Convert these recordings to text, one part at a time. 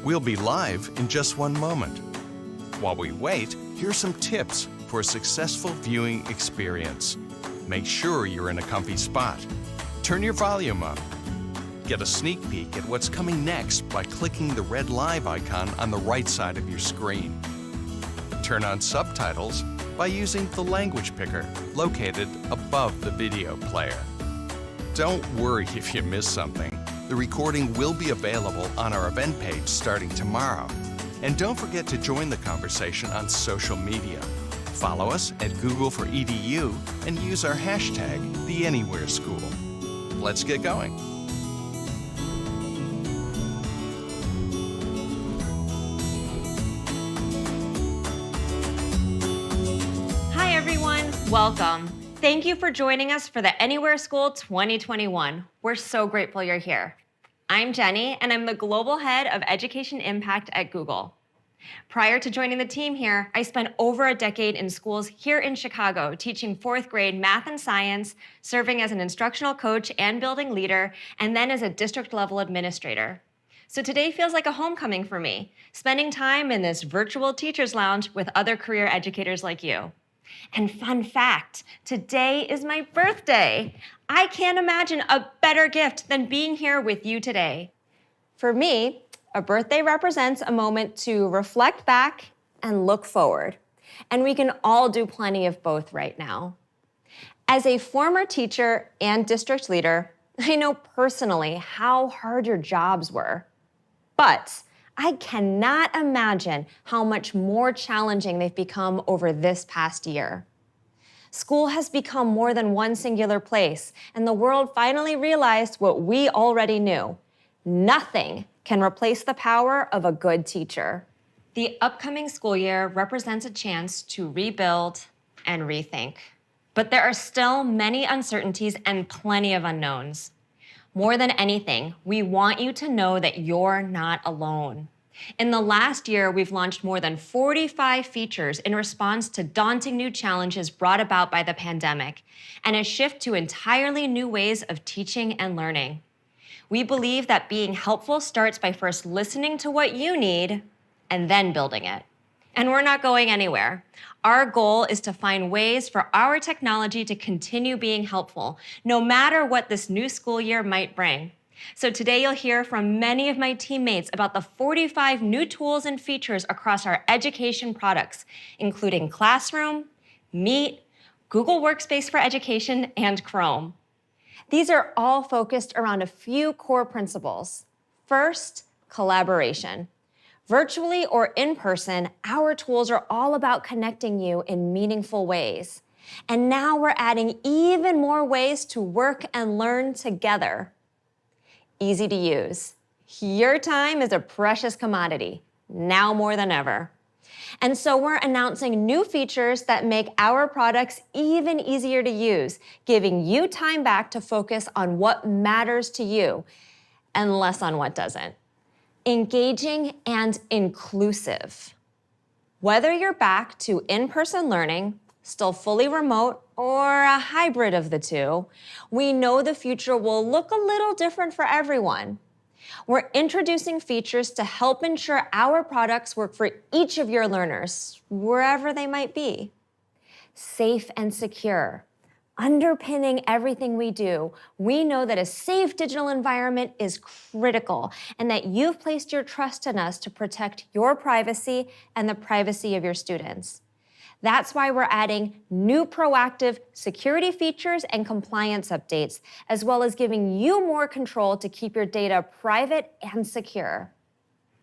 We'll be live in just one moment. While we wait, here's some tips for a successful viewing experience. Make sure you're in a comfy spot. Turn your volume up. Get a sneak peek at what's coming next by clicking the red live icon on the right side of your screen. Turn on subtitles by using the language picker located above the video player. Don't worry if you miss something. The recording will be available on our event page starting tomorrow. And don't forget to join the conversation on social media. Follow us at Google for EDU and use our hashtag, #TheAnywhereSchool. Let's get going. Hi everyone, welcome. Thank you for joining us for the Anywhere School 2021. We're so grateful you're here. I'm Jenny, and I'm the Global Head of Education Impact at Google. Prior to joining the team here, I spent over a decade in schools here in Chicago, teaching 4th grade math and science, serving as an instructional coach and building leader, and then as a district-level administrator. So today feels like a homecoming for me, spending time in this virtual teacher's lounge with other career educators like you. And fun fact, today is my birthday. I can't imagine a better gift than being here with you today. For me, a birthday represents a moment to reflect back and look forward. And we can all do plenty of both right now. As a former teacher and district leader, I know personally how hard your jobs were. But I cannot imagine how much more challenging they've become over this past year. School has become more than one singular place, and the world finally realized what we already knew. Nothing can replace the power of a good teacher. The upcoming school year represents a chance to rebuild and rethink. But there are still many uncertainties and plenty of unknowns. More than anything, we want you to know that you're not alone. In the last year, we've launched more than 45 features in response to daunting new challenges brought about by the pandemic and a shift to entirely new ways of teaching and learning. We believe that being helpful starts by first listening to what you need and then building it. And we're not going anywhere. Our goal is to find ways for our technology to continue being helpful, no matter what this new school year might bring. So today you'll hear from many of my teammates about the 45 new tools and features across our education products, including Classroom, Meet, Google Workspace for Education, and Chrome. These are all focused around a few core principles. First, collaboration. Virtually or in person, our tools are all about connecting you in meaningful ways. And now we're adding even more ways to work and learn together. Easy to use. Your time is a precious commodity, now more than ever. And so we're announcing new features that make our products even easier to use, giving you time back to focus on what matters to you and less on what doesn't. Engaging and inclusive. Whether you're back to in-person learning, still fully remote, or a hybrid of the two, we know the future will look a little different for everyone. We're introducing features to help ensure our products work for each of your learners, wherever they might be. Safe and secure. Underpinning everything we do, we know that a safe digital environment is critical and that you've placed your trust in us to protect your privacy and the privacy of your students. That's why we're adding new proactive security features and compliance updates, as well as giving you more control to keep your data private and secure.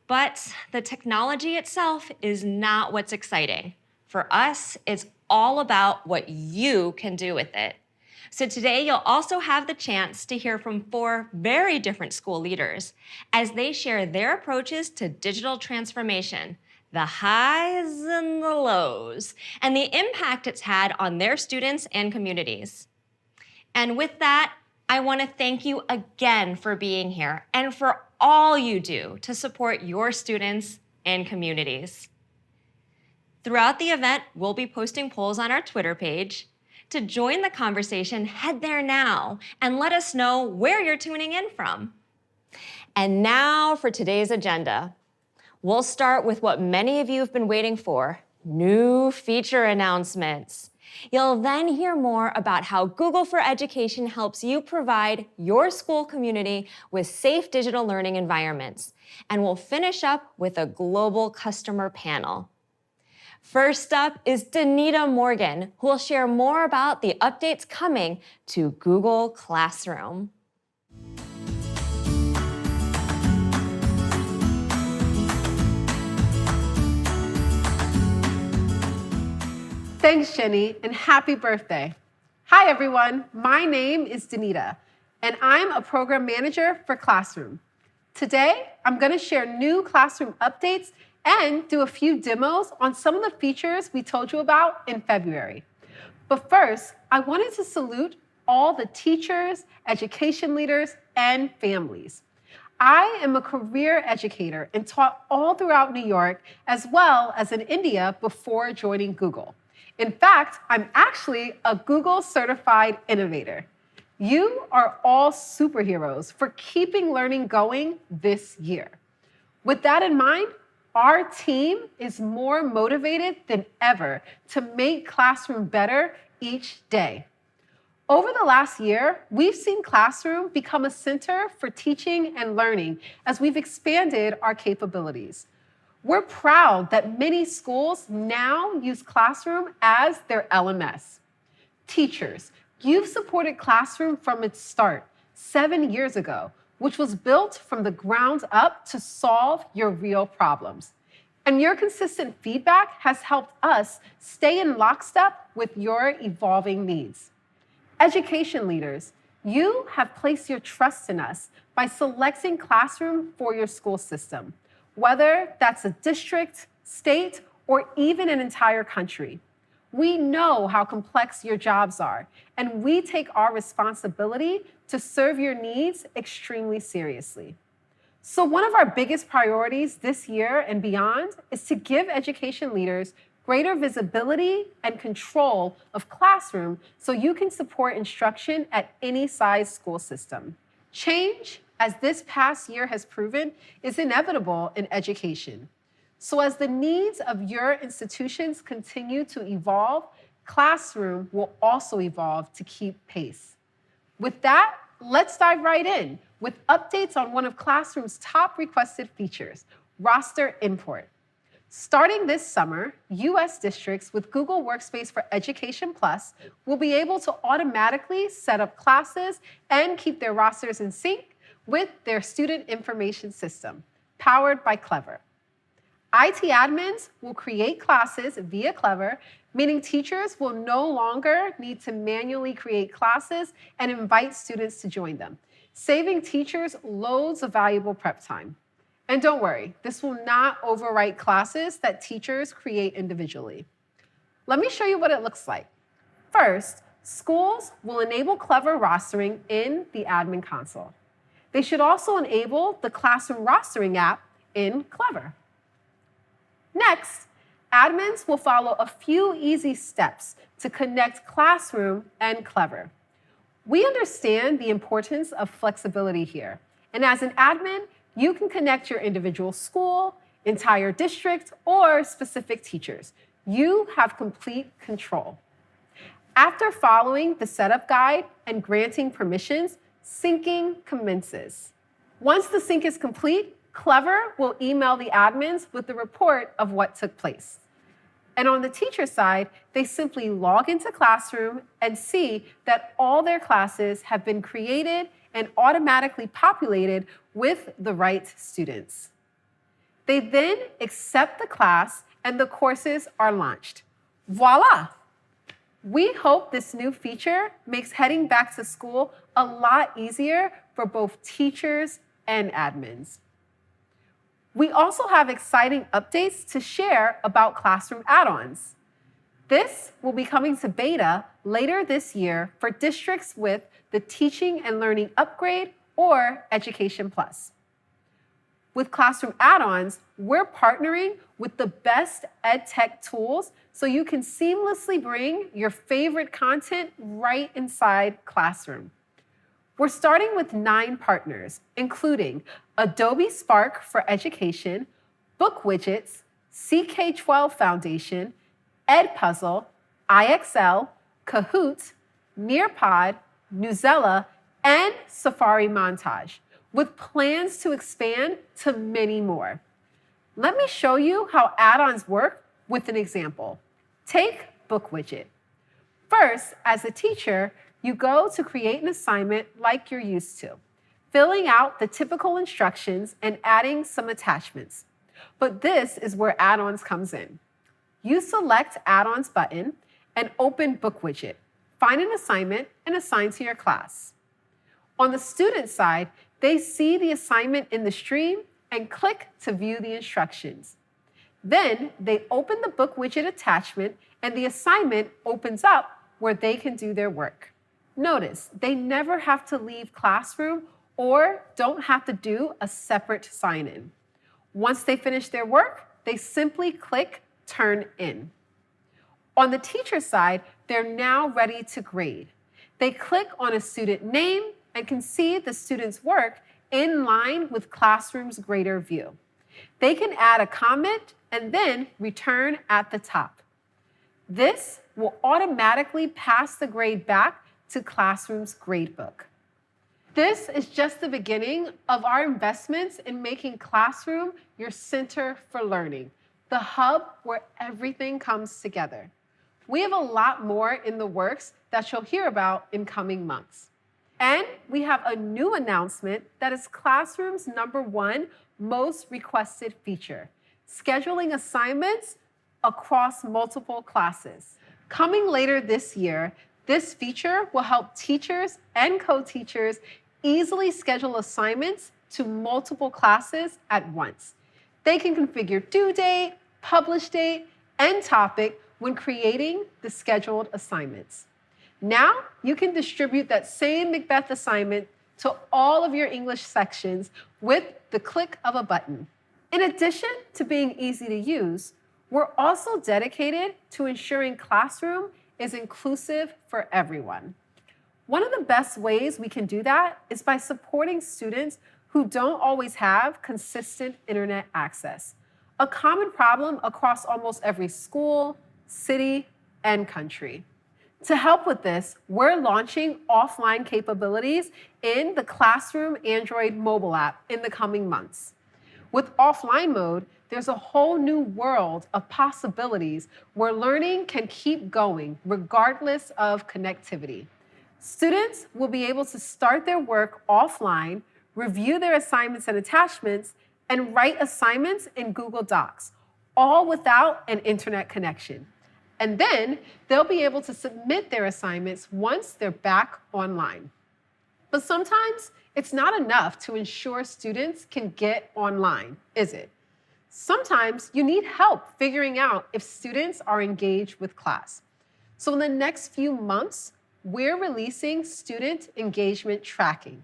But the technology itself is not what's exciting. For us, it's all about what you can do with it. So today, you'll also have the chance to hear from 4 very different school leaders as they share their approaches to digital transformation, the highs and the lows, and the impact it's had on their students and communities. And with that, I want to thank you again for being here and for all you do to support your students and communities. Throughout the event, we'll be posting polls on our Twitter page. To join the conversation, head there now and let us know where you're tuning in from. And now for today's agenda. We'll start with what many of you have been waiting for, new feature announcements. You'll then hear more about how Google for Education helps you provide your school community with safe digital learning environments. And we'll finish up with a global customer panel. First up is Danita Morgan, who will share more about the updates coming to Google Classroom. Thanks, Jenny, and happy birthday. Hi, everyone. My name is Danita, and I'm a program manager for Classroom. Today, I'm going to share new Classroom updates and do a few demos on some of the features we told you about in February. But first, I wanted to salute all the teachers, education leaders, and families. I am a career educator and taught all throughout New York as well as in India before joining Google. In fact, I'm actually a Google certified innovator. You are all superheroes for keeping learning going this year. With that in mind, our team is more motivated than ever to make Classroom better each day. Over the last year, we've seen Classroom become a center for teaching and learning as we've expanded our capabilities. We're proud that many schools now use Classroom as their LMS. Teachers, you've supported Classroom from its start 7 years ago, which was built from the ground up to solve your real problems. And your consistent feedback has helped us stay in lockstep with your evolving needs. Education leaders, you have placed your trust in us by selecting Classroom for your school system, whether that's a district, state, or even an entire country. We know how complex your jobs are, and we take our responsibility to serve your needs extremely seriously. So one of our biggest priorities this year and beyond is to give education leaders greater visibility and control of Classroom so you can support instruction at any size school system. Change, as this past year has proven, is inevitable in education. So as the needs of your institutions continue to evolve, Classroom will also evolve to keep pace. With that, let's dive right in with updates on one of Classroom's top requested features, roster import. Starting this summer, U.S. districts with Google Workspace for Education Plus will be able to automatically set up classes and keep their rosters in sync with their student information system, powered by Clever. IT admins will create classes via Clever, meaning teachers will no longer need to manually create classes and invite students to join them, saving teachers loads of valuable prep time. And don't worry, this will not overwrite classes that teachers create individually. Let me show you what it looks like. First, schools will enable Clever rostering in the admin console. They should also enable the Classroom rostering app in Clever. Next, admins will follow a few easy steps to connect Classroom and Clever. We understand the importance of flexibility here, and as an admin, you can connect your individual school, entire district, or specific teachers. You have complete control. After following the setup guide and granting permissions, syncing commences. Once the sync is complete, Clever will email the admins with the report of what took place. And on the teacher side, they simply log into Classroom and see that all their classes have been created and automatically populated with the right students. They then accept the class and the courses are launched. Voila! We hope this new feature makes heading back to school a lot easier for both teachers and admins. We also have exciting updates to share about Classroom add-ons. This will be coming to beta later this year for districts with the Teaching and Learning Upgrade or Education Plus. With Classroom add-ons, we're partnering with the best ed tech tools so you can seamlessly bring your favorite content right inside Classroom. We're starting with 9 partners, including Adobe Spark for Education, Book Widgets, CK12 Foundation, Edpuzzle, IXL, Kahoot, Nearpod, Newsela, and Safari Montage, with plans to expand to many more. Let me show you how add-ons work with an example. Take Book Widget. First, as a teacher, you go to create an assignment like you're used to, filling out the typical instructions and adding some attachments. But this is where add-ons comes in. You select Add-ons button and open Book Widget. Find an assignment and assign to your class. On the student side, they see the assignment in the stream and click to view the instructions. Then they open the Book Widget attachment and the assignment opens up where they can do their work. Notice, they never have to leave Classroom or don't have to do a separate sign-in. Once they finish their work, they simply click Turn In. On the teacher side, they're now ready to grade. They click on a student name and can see the student's work in line with Classroom's grader view. They can add a comment and then return at the top. This will automatically pass the grade back to Classroom's gradebook. This is just the beginning of our investments in making Classroom your center for learning, the hub where everything comes together. We have a lot more in the works that you'll hear about in coming months. And we have a new announcement that is Classroom's #1 most requested feature, scheduling assignments across multiple classes. Coming later this year, this feature will help teachers and co-teachers easily schedule assignments to multiple classes at once. They can configure due date, publish date, and topic when creating the scheduled assignments. Now, you can distribute that same Macbeth assignment to all of your English sections with the click of a button. In addition to being easy to use, we're also dedicated to ensuring Classroom is inclusive for everyone. One of the best ways we can do that is by supporting students who don't always have consistent internet access, a common problem across almost every school, city, and country. To help with this, we're launching offline capabilities in the Classroom Android mobile app in the coming months. With offline mode, there's a whole new world of possibilities where learning can keep going regardless of connectivity. Students will be able to start their work offline, review their assignments and attachments, and write assignments in Google Docs, all without an internet connection. And then they'll be able to submit their assignments once they're back online. But sometimes it's not enough to ensure students can get online, is it? Sometimes you need help figuring out if students are engaged with class. So in the next few months, we're releasing student engagement tracking.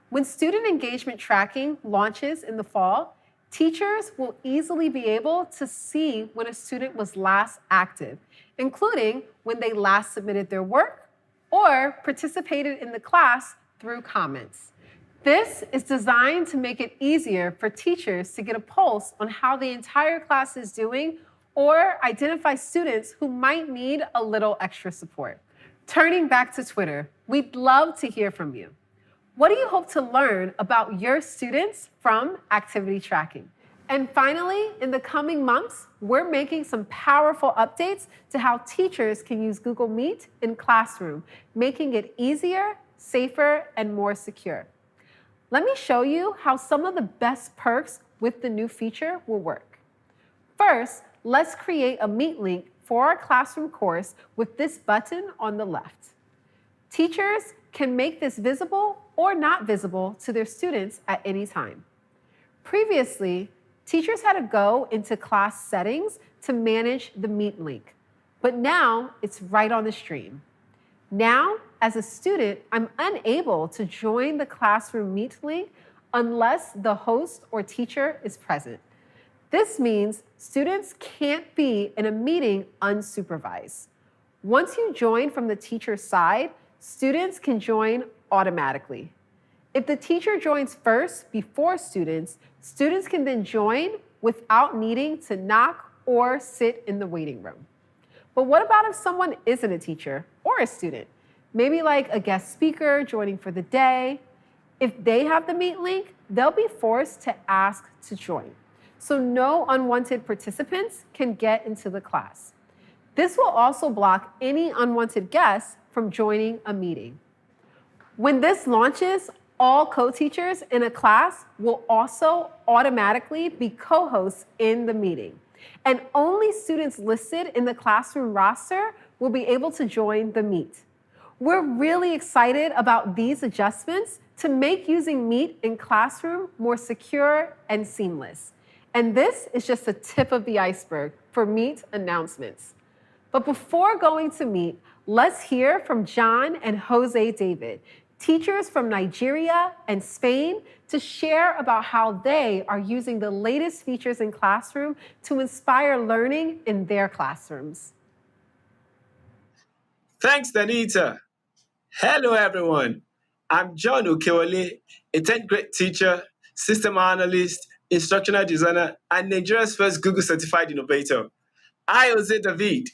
When student engagement tracking launches in the fall, teachers will easily be able to see when a student was last active, including when they last submitted their work or participated in the class through comments. This is designed to make it easier for teachers to get a pulse on how the entire class is doing or identify students who might need a little extra support. Turning back to Twitter, we'd love to hear from you. What do you hope to learn about your students from activity tracking? And finally, in the coming months, we're making some powerful updates to how teachers can use Google Meet in Classroom, making it easier, safer, and more secure. Let me show you how some of the best perks with the new feature will work. First, let's create a Meet link for our Classroom course with this button on the left. Teachers can make this visible or not visible to their students at any time. Previously, teachers had to go into class settings to manage the Meet link, but now it's right on the stream. Now, as a student, I'm unable to join the Classroom Meet link unless the host or teacher is present. This means students can't be in a meeting unsupervised. Once you join from the teacher's side, students can join automatically. If the teacher joins first before students, students can then join without needing to knock or sit in the waiting room. But what about if someone isn't a teacher or a student? Maybe like a guest speaker joining for the day. If they have the Meet link, they'll be forced to ask to join. So no unwanted participants can get into the class. This will also block any unwanted guests from joining a meeting. When this launches, all co-teachers in a class will also automatically be co-hosts in the meeting. And only students listed in the classroom roster will be able to join the Meet. We're really excited about these adjustments to make using Meet in classroom more secure and seamless. And this is just the tip of the iceberg for Meet announcements. But before going to Meet, let's hear from John and Jose David, teachers from Nigeria and Spain, to share about how they are using the latest features in Classroom to inspire learning in their classrooms. Thanks, Danita. Hello, everyone. I'm John Okewale, a 10th grade teacher, system analyst, instructional designer, and Nigeria's first Google certified innovator. Hi, Jose David.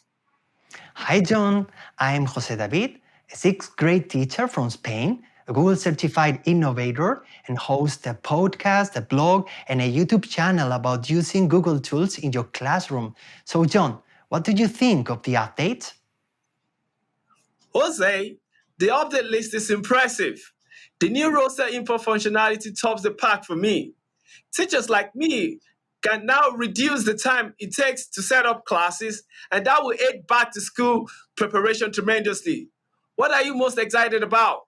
Hi, John. I'm Jose David, a 6th grade teacher from Spain, a Google certified innovator, and host a podcast, a blog, and a YouTube channel about using Google tools in your classroom. So, John, what do you think of the update? Jose, the update list is impressive. The new roster import functionality tops the pack for me. Teachers like me can now reduce the time it takes to set up classes, and that will aid back to school preparation tremendously. What are you most excited about?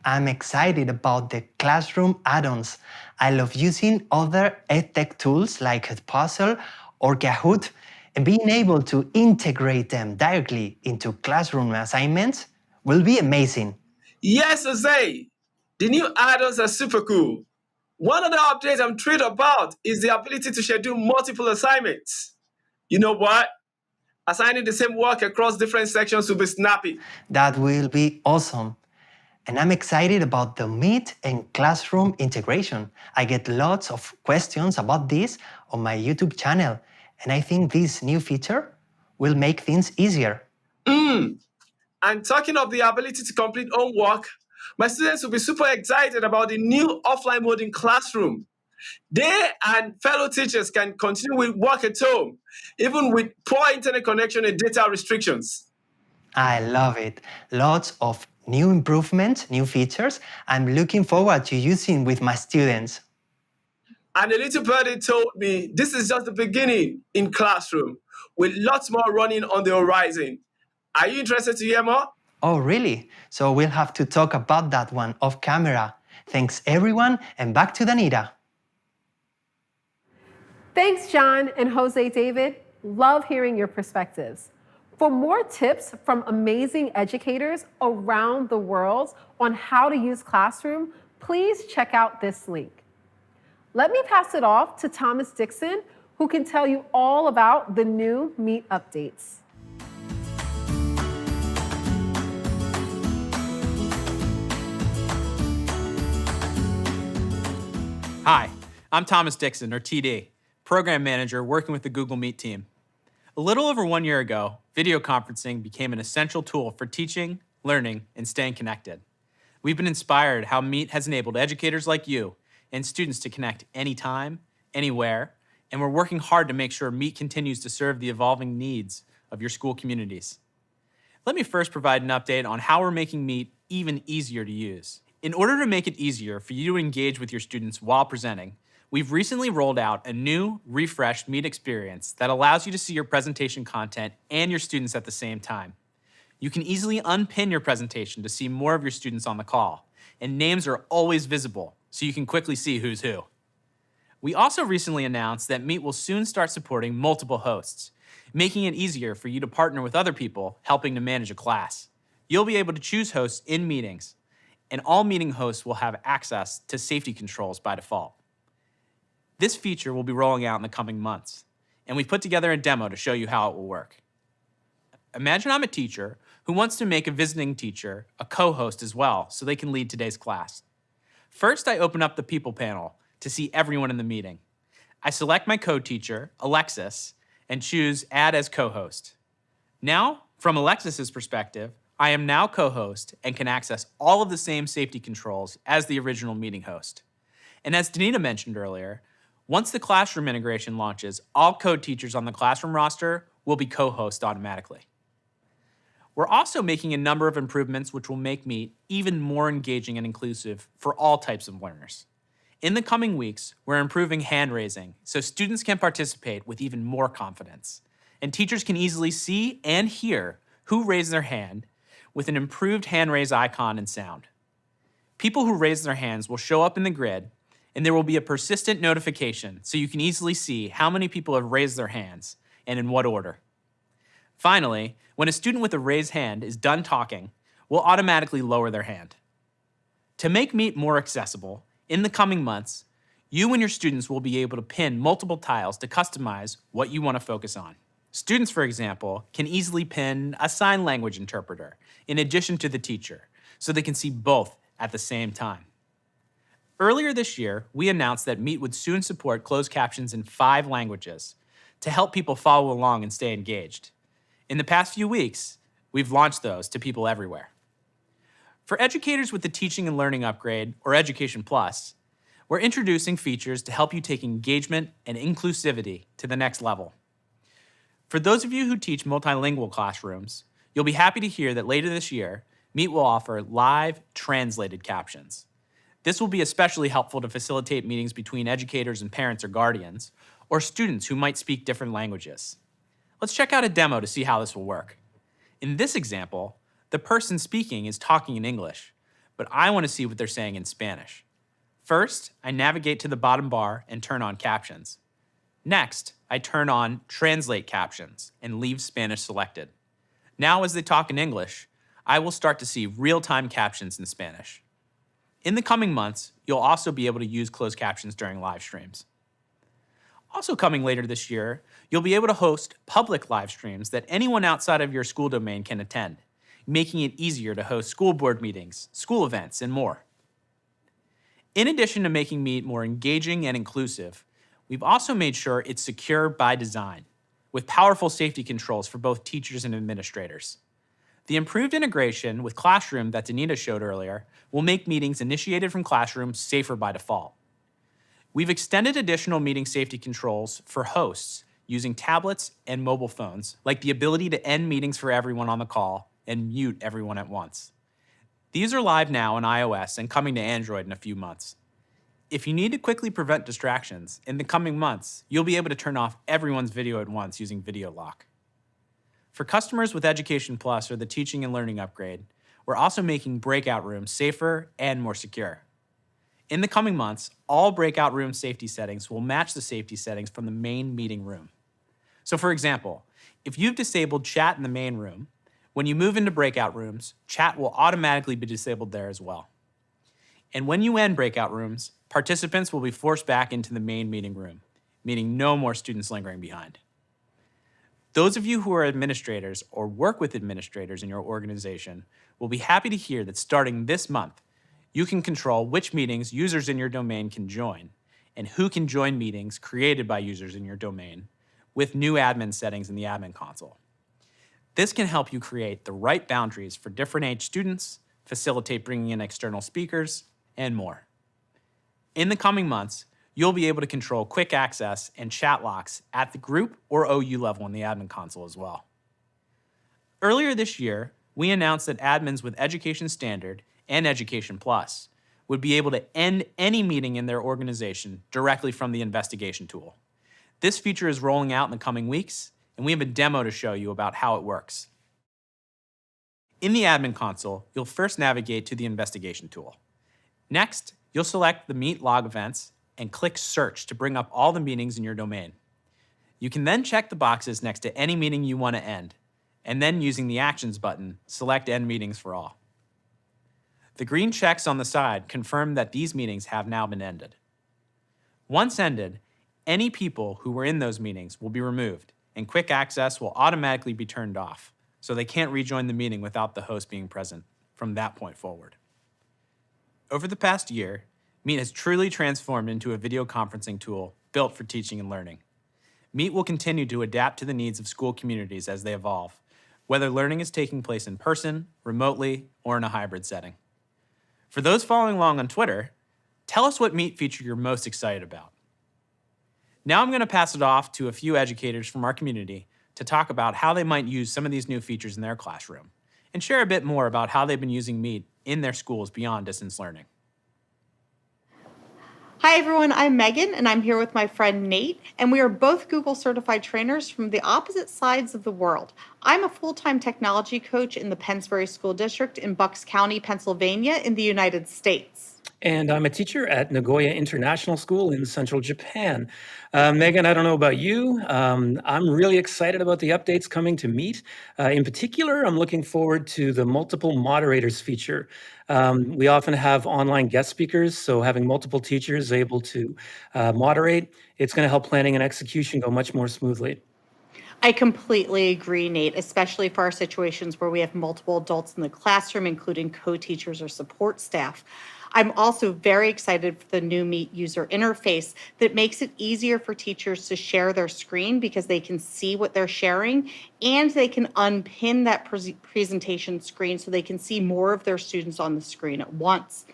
I'm excited about the classroom add-ons. I love using other EdTech tools like Puzzle or Kahoot, and being able to integrate them directly into classroom assignments will be amazing. Yes, Jose. The new add-ons are super cool. One of the updates I'm thrilled about is the ability to schedule multiple assignments. You know what? Assigning the same work across different sections will be snappy. That will be awesome. And I'm excited about the Meet and Classroom integration. I get lots of questions about this on my YouTube channel, and I think this new feature will make things easier. And talking of the ability to complete homework, my students will be super excited about the new offline mode in Classroom. They and fellow teachers can continue with work at home, even with poor internet connection and data restrictions. I love it. Lots of new improvements, new features I'm looking forward to using with my students. And a little birdie told me this is just the beginning in Classroom, with lots more running on the horizon. Are you interested to hear more? Oh, really? So we'll have to talk about that one off camera. Thanks, everyone, and back to Danita. Thanks, John and Jose David. Love hearing your perspectives. For more tips from amazing educators around the world on how to use Classroom, please check out this link. Let me pass it off to Thomas Dixon, who can tell you all about the new Meet updates. Hi, I'm Thomas Dixon, or TD, Program Manager working with the Google Meet team. A little over 1 year ago, video conferencing became an essential tool for teaching, learning, and staying connected. We've been inspired how Meet has enabled educators like you and students to connect anytime, anywhere, and we're working hard to make sure Meet continues to serve the evolving needs of your school communities. Let me first provide an update on how we're making Meet even easier to use. In order to make it easier for you to engage with your students while presenting, we've recently rolled out a new, refreshed Meet experience that allows you to see your presentation content and your students at the same time. You can easily unpin your presentation to see more of your students on the call, and names are always visible, so you can quickly see who's who. We also recently announced that Meet will soon start supporting multiple hosts, making it easier for you to partner with other people helping to manage a class. You'll be able to choose hosts in meetings, and all meeting hosts will have access to safety controls by default. This feature will be rolling out in the coming months, and we've put together a demo to show you how it will work. Imagine I'm a teacher who wants to make a visiting teacher a co-host as well so they can lead today's class. First, I open up the People panel to see everyone in the meeting. I select my co-teacher, Alexis, and choose Add as Co-host. Now, from Alexis's perspective, I am now co-host and can access all of the same safety controls as the original meeting host. And as Danita mentioned earlier, once the classroom integration launches, all co-teachers on the classroom roster will be co-hosts automatically. We're also making a number of improvements which will make Meet even more engaging and inclusive for all types of learners. In the coming weeks, we're improving hand raising so students can participate with even more confidence, and teachers can easily see and hear who raised their hand with an improved hand raise icon and sound. People who raise their hands will show up in the grid, and there will be a persistent notification so you can easily see how many people have raised their hands and in what order. Finally, when a student with a raised hand is done talking, we'll automatically lower their hand. To make Meet more accessible, in the coming months, you and your students will be able to pin multiple tiles to customize what you want to focus on. Students, for example, can easily pin a sign language interpreter in addition to the teacher, so they can see both at the same time. Earlier this year, we announced that Meet would soon support closed captions in 5 languages to help people follow along and stay engaged. In the past few weeks, we've launched those to people everywhere. For educators with the Teaching and Learning Upgrade, or Education Plus, we're introducing features to help you take engagement and inclusivity to the next level. For those of you who teach multilingual classrooms, you'll be happy to hear that later this year, Meet will offer live translated captions. This will be especially helpful to facilitate meetings between educators and parents or guardians, or students who might speak different languages. Let's check out a demo to see how this will work. In this example, the person speaking is talking in English, but I want to see what they're saying in Spanish. First, I navigate to the bottom bar and turn on captions. Next, I turn on Translate Captions and leave Spanish selected. Now, as they talk in English, I will start to see real-time captions in Spanish. In the coming months, you'll also be able to use closed captions during live streams. Also coming later this year, you'll be able to host public live streams that anyone outside of your school domain can attend, making it easier to host school board meetings, school events, and more. In addition to making Meet more engaging and inclusive, we've also made sure it's secure by design, with powerful safety controls for both teachers and administrators. The improved integration with Classroom that Danita showed earlier will make meetings initiated from Classroom safer by default. We've extended additional meeting safety controls for hosts using tablets and mobile phones, like the ability to end meetings for everyone on the call and mute everyone at once. These are live now on iOS and coming to Android in a few months. If you need to quickly prevent distractions, in the coming months, you'll be able to turn off everyone's video at once using Video Lock. For customers with Education Plus or the Teaching and Learning Upgrade, we're also making breakout rooms safer and more secure. In the coming months, all breakout room safety settings will match the safety settings from the main meeting room. So for example, if you've disabled chat in the main room, when you move into breakout rooms, chat will automatically be disabled there as well. And when you end breakout rooms, participants will be forced back into the main meeting room, meaning no more students lingering behind. Those of you who are administrators or work with administrators in your organization will be happy to hear that starting this month, you can control which meetings users in your domain can join and who can join meetings created by users in your domain with new admin settings in the admin console. This can help you create the right boundaries for different age students, facilitate bringing in external speakers, and more. In the coming months, you'll be able to control quick access and chat locks at the group or OU level in the admin console as well. Earlier this year, we announced that admins with Education Standard and Education Plus would be able to end any meeting in their organization directly from the investigation tool. This feature is rolling out in the coming weeks, and we have a demo to show you about how it works. In the admin console, you'll first navigate to the investigation tool. Next, you'll select the Meet log events and click Search to bring up all the meetings in your domain. You can then check the boxes next to any meeting you want to end, and then using the Actions button, select End Meetings for All. The green checks on the side confirm that these meetings have now been ended. Once ended, any people who were in those meetings will be removed, and quick access will automatically be turned off, so they can't rejoin the meeting without the host being present from that point forward. Over the past year, Meet has truly transformed into a video conferencing tool built for teaching and learning. Meet will continue to adapt to the needs of school communities as they evolve, whether learning is taking place in person, remotely, or in a hybrid setting. For those following along on Twitter, tell us what Meet feature you're most excited about. Now I'm going to pass it off to a few educators from our community to talk about how they might use some of these new features in their classroom and share a bit more about how they've been using Meet in their schools beyond distance learning. Hi everyone, I'm Megan and I'm here with my friend Nate, and we are both Google certified trainers from the opposite sides of the world. I'm a full-time technology coach in the Pennsbury School District in Bucks County, Pennsylvania in the United States. And I'm a teacher at Nagoya International School in central Japan. Megan, I don't know about you. I'm really excited about the updates coming to Meet. In particular, I'm looking forward to the multiple moderators feature. We often have online guest speakers, so having multiple teachers able to moderate, it's going to help planning and execution go much more smoothly. I completely agree, Nate, especially for our situations where we have multiple adults in the classroom, including co-teachers or support staff. I'm also very excited for the new Meet user interface that makes it easier for teachers to share their screen because they can see what they're sharing, and they can unpin that presentation screen so they can see more of their students on the screen at once.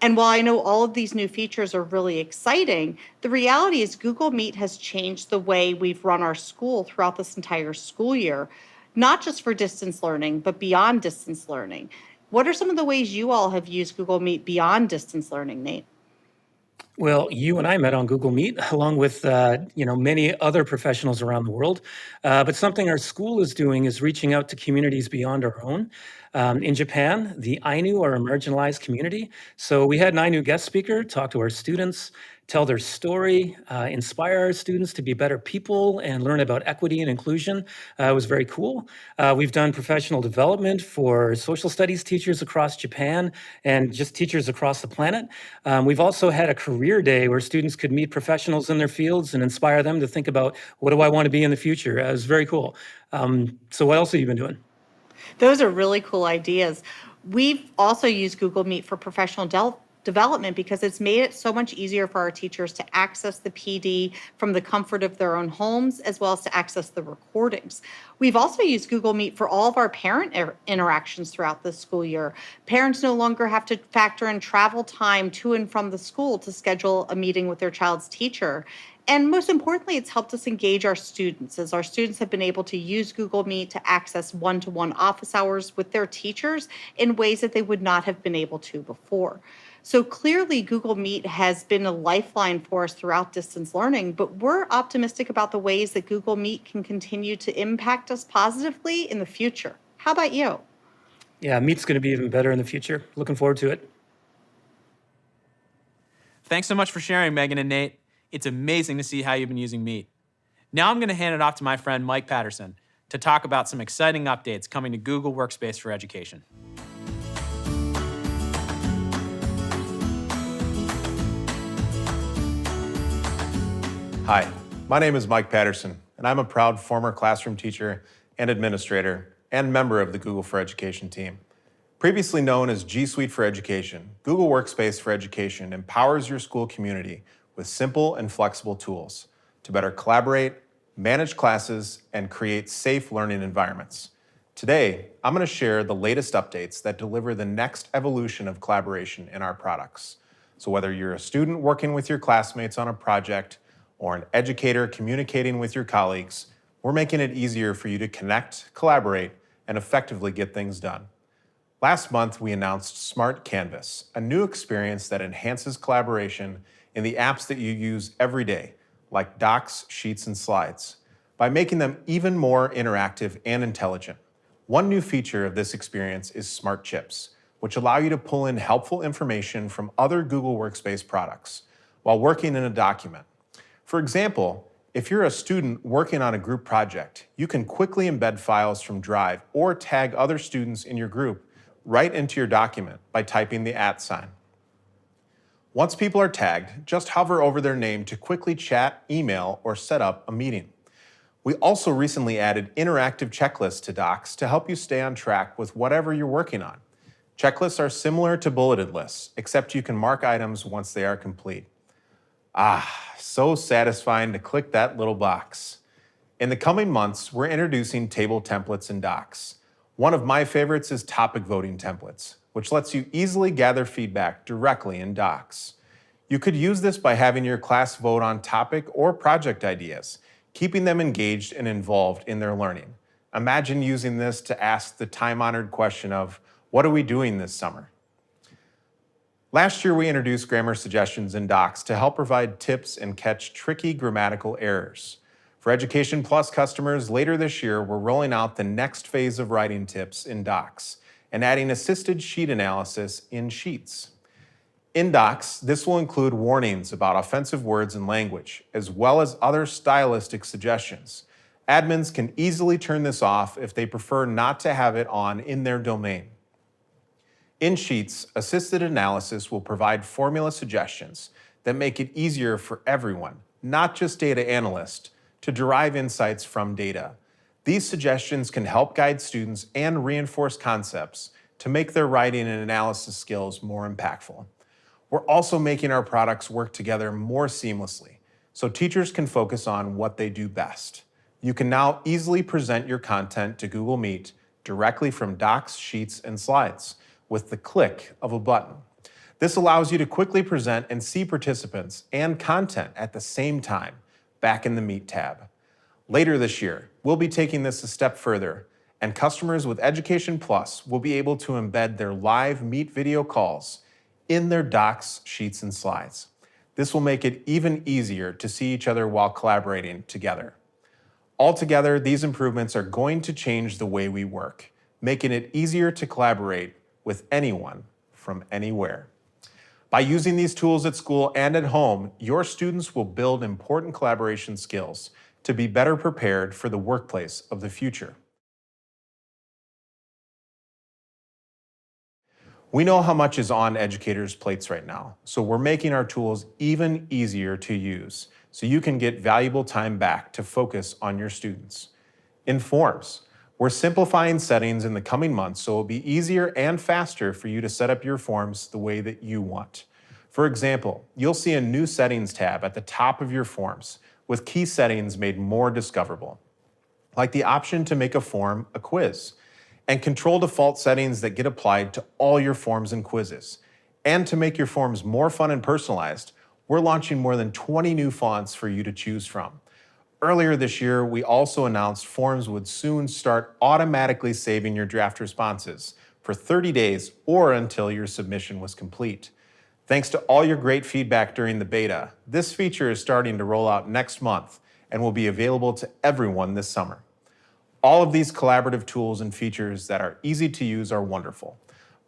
And while I know all of these new features are really exciting, the reality is Google Meet has changed the way we've run our school throughout this entire school year, not just for distance learning, but beyond distance learning. What are some of the ways you all have used Google Meet beyond distance learning, Nate? Well, you and I met on Google Meet, along with many other professionals around the world. But something our school is doing is reaching out to communities beyond our own. In Japan, the Ainu are a marginalized community. So we had an Ainu guest speaker talk to our students, tell their story, inspire our students to be better people and learn about equity and inclusion. It was very cool. We've done professional development for social studies teachers across Japan and just teachers across the planet. We've also had a career day where students could meet professionals in their fields and inspire them to think about, what do I want to be in the future? It was very cool. So what else have you been doing? Those are really cool ideas. We've also used Google Meet for professional development because it's made it so much easier for our teachers to access the PD from the comfort of their own homes, as well as to access the recordings. We've also used Google Meet for all of our parent interactions throughout the school year. Parents no longer have to factor in travel time to and from the school to schedule a meeting with their child's teacher. And most importantly, it's helped us engage our students, as our students have been able to use Google Meet to access one-to-one office hours with their teachers in ways that they would not have been able to before. So clearly, Google Meet has been a lifeline for us throughout distance learning, but we're optimistic about the ways that Google Meet can continue to impact us positively in the future. How about you? Yeah, Meet's going to be even better in the future. Looking forward to it. Thanks so much for sharing, Megan and Nate. It's amazing to see how you've been using Meet. Now I'm going to hand it off to my friend Mike Patterson to talk about some exciting updates coming to Google Workspace for Education. Hi, my name is Mike Patterson, and I'm a proud former classroom teacher and administrator and member of the Google for Education team. Previously known as G Suite for Education, Google Workspace for Education empowers your school community with simple and flexible tools to better collaborate, manage classes, and create safe learning environments. Today, I'm going to share the latest updates that deliver the next evolution of collaboration in our products. So whether you're a student working with your classmates on a project or an educator communicating with your colleagues, we're making it easier for you to connect, collaborate, and effectively get things done. Last month, we announced Smart Canvas, a new experience that enhances collaboration in the apps that you use every day, like Docs, Sheets, and Slides, by making them even more interactive and intelligent. One new feature of this experience is Smart Chips, which allow you to pull in helpful information from other Google Workspace products while working in a document. For example, if you're a student working on a group project, you can quickly embed files from Drive or tag other students in your group right into your document by typing the @ sign. Once people are tagged, just hover over their name to quickly chat, email, or set up a meeting. We also recently added interactive checklists to Docs to help you stay on track with whatever you're working on. Checklists are similar to bulleted lists, except you can mark items once they are complete. So satisfying to click that little box. In the coming months, we're introducing table templates in Docs. One of my favorites is topic voting templates, which lets you easily gather feedback directly in Docs. You could use this by having your class vote on topic or project ideas, keeping them engaged and involved in their learning. Imagine using this to ask the time-honored question of, what are we doing this summer? Last year, we introduced grammar suggestions in Docs to help provide tips and catch tricky grammatical errors. For Education Plus customers, later this year, we're rolling out the next phase of writing tips in Docs and adding assisted sheet analysis in Sheets. In Docs, this will include warnings about offensive words and language, as well as other stylistic suggestions. Admins can easily turn this off if they prefer not to have it on in their domain. In Sheets, assisted analysis will provide formula suggestions that make it easier for everyone, not just data analysts, to derive insights from data. These suggestions can help guide students and reinforce concepts to make their writing and analysis skills more impactful. We're also making our products work together more seamlessly, so teachers can focus on what they do best. You can now easily present your content to Google Meet directly from Docs, Sheets, and Slides with the click of a button. This allows you to quickly present and see participants and content at the same time back in the Meet tab. Later this year, we'll be taking this a step further, and customers with Education Plus will be able to embed their live Meet video calls in their Docs, Sheets, and Slides. This will make it even easier to see each other while collaborating together. Altogether, these improvements are going to change the way we work, making it easier to collaborate with anyone from anywhere. By using these tools at school and at home, your students will build important collaboration skills to be better prepared for the workplace of the future. We know how much is on educators' plates right now, so we're making our tools even easier to use so you can get valuable time back to focus on your students. In Forms, we're simplifying settings in the coming months so it'll be easier and faster for you to set up your forms the way that you want. For example, you'll see a new settings tab at the top of your forms with key settings made more discoverable, like the option to make a form a quiz, and control default settings that get applied to all your forms and quizzes. And to make your forms more fun and personalized, we're launching more than 20 new fonts for you to choose from. Earlier this year, we also announced Forms would soon start automatically saving your draft responses for 30 days or until your submission was complete. Thanks to all your great feedback during the beta, this feature is starting to roll out next month and will be available to everyone this summer. All of these collaborative tools and features that are easy to use are wonderful,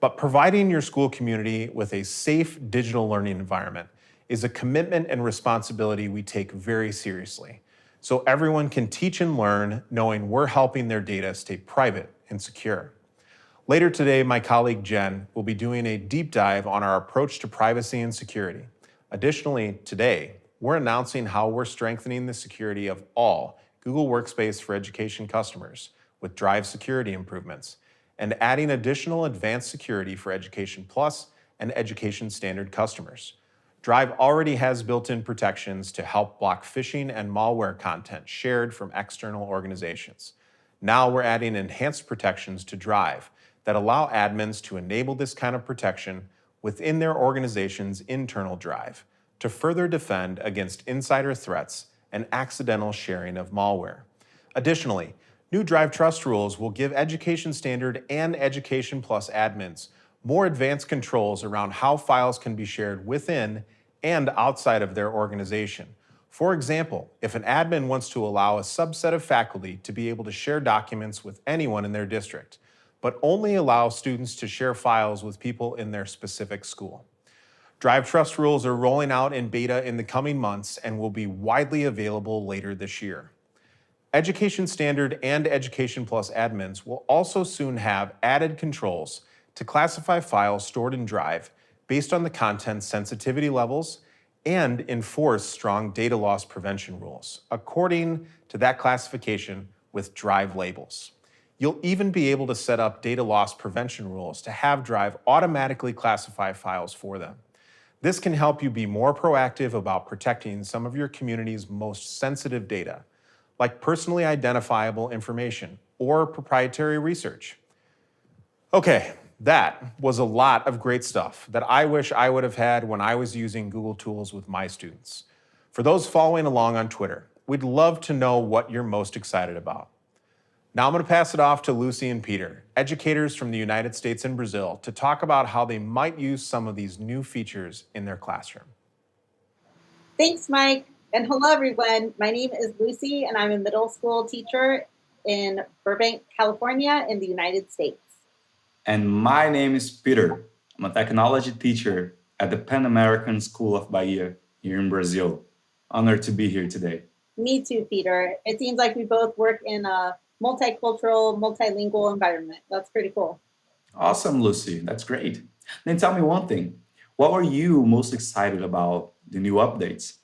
but providing your school community with a safe digital learning environment is a commitment and responsibility we take very seriously, so everyone can teach and learn knowing we're helping their data stay private and secure. Later today, my colleague Jen will be doing a deep dive on our approach to privacy and security. Additionally, today, we're announcing how we're strengthening the security of all Google Workspace for Education customers with Drive security improvements and adding additional advanced security for Education Plus and Education Standard customers. Drive already has built-in protections to help block phishing and malware content shared from external organizations. Now we're adding enhanced protections to Drive that allow admins to enable this kind of protection within their organization's internal Drive to further defend against insider threats and accidental sharing of malware. Additionally, new Drive Trust rules will give Education Standard and Education Plus admins more advanced controls around how files can be shared within and outside of their organization. For example, if an admin wants to allow a subset of faculty to be able to share documents with anyone in their district, but only allow students to share files with people in their specific school. Drive Trust rules are rolling out in beta in the coming months and will be widely available later this year. Education Standard and Education Plus admins will also soon have added controls to classify files stored in Drive based on the content's sensitivity levels and enforce strong data loss prevention rules according to that classification with Drive labels. You'll even be able to set up data loss prevention rules to have Drive automatically classify files for them. This can help you be more proactive about protecting some of your community's most sensitive data, like personally identifiable information or proprietary research. Okay, that was a lot of great stuff that I wish I would have had when I was using Google Tools with my students. For those following along on Twitter, we'd love to know what you're most excited about. Now I'm going to pass it off to Lucy and Peter, educators from the United States and Brazil, to talk about how they might use some of these new features in their classroom. Thanks, Mike. And hello, everyone. My name is Lucy, and I'm a middle school teacher in Burbank, California, in the United States. And my name is Peter. I'm a technology teacher at the Pan American School of Bahia here in Brazil. Honored to be here today. Me too, Peter. It seems like we both work in a multicultural, multilingual environment. That's pretty cool. Awesome, Lucy. That's great. Then tell me one thing. What were you most excited about the new updates?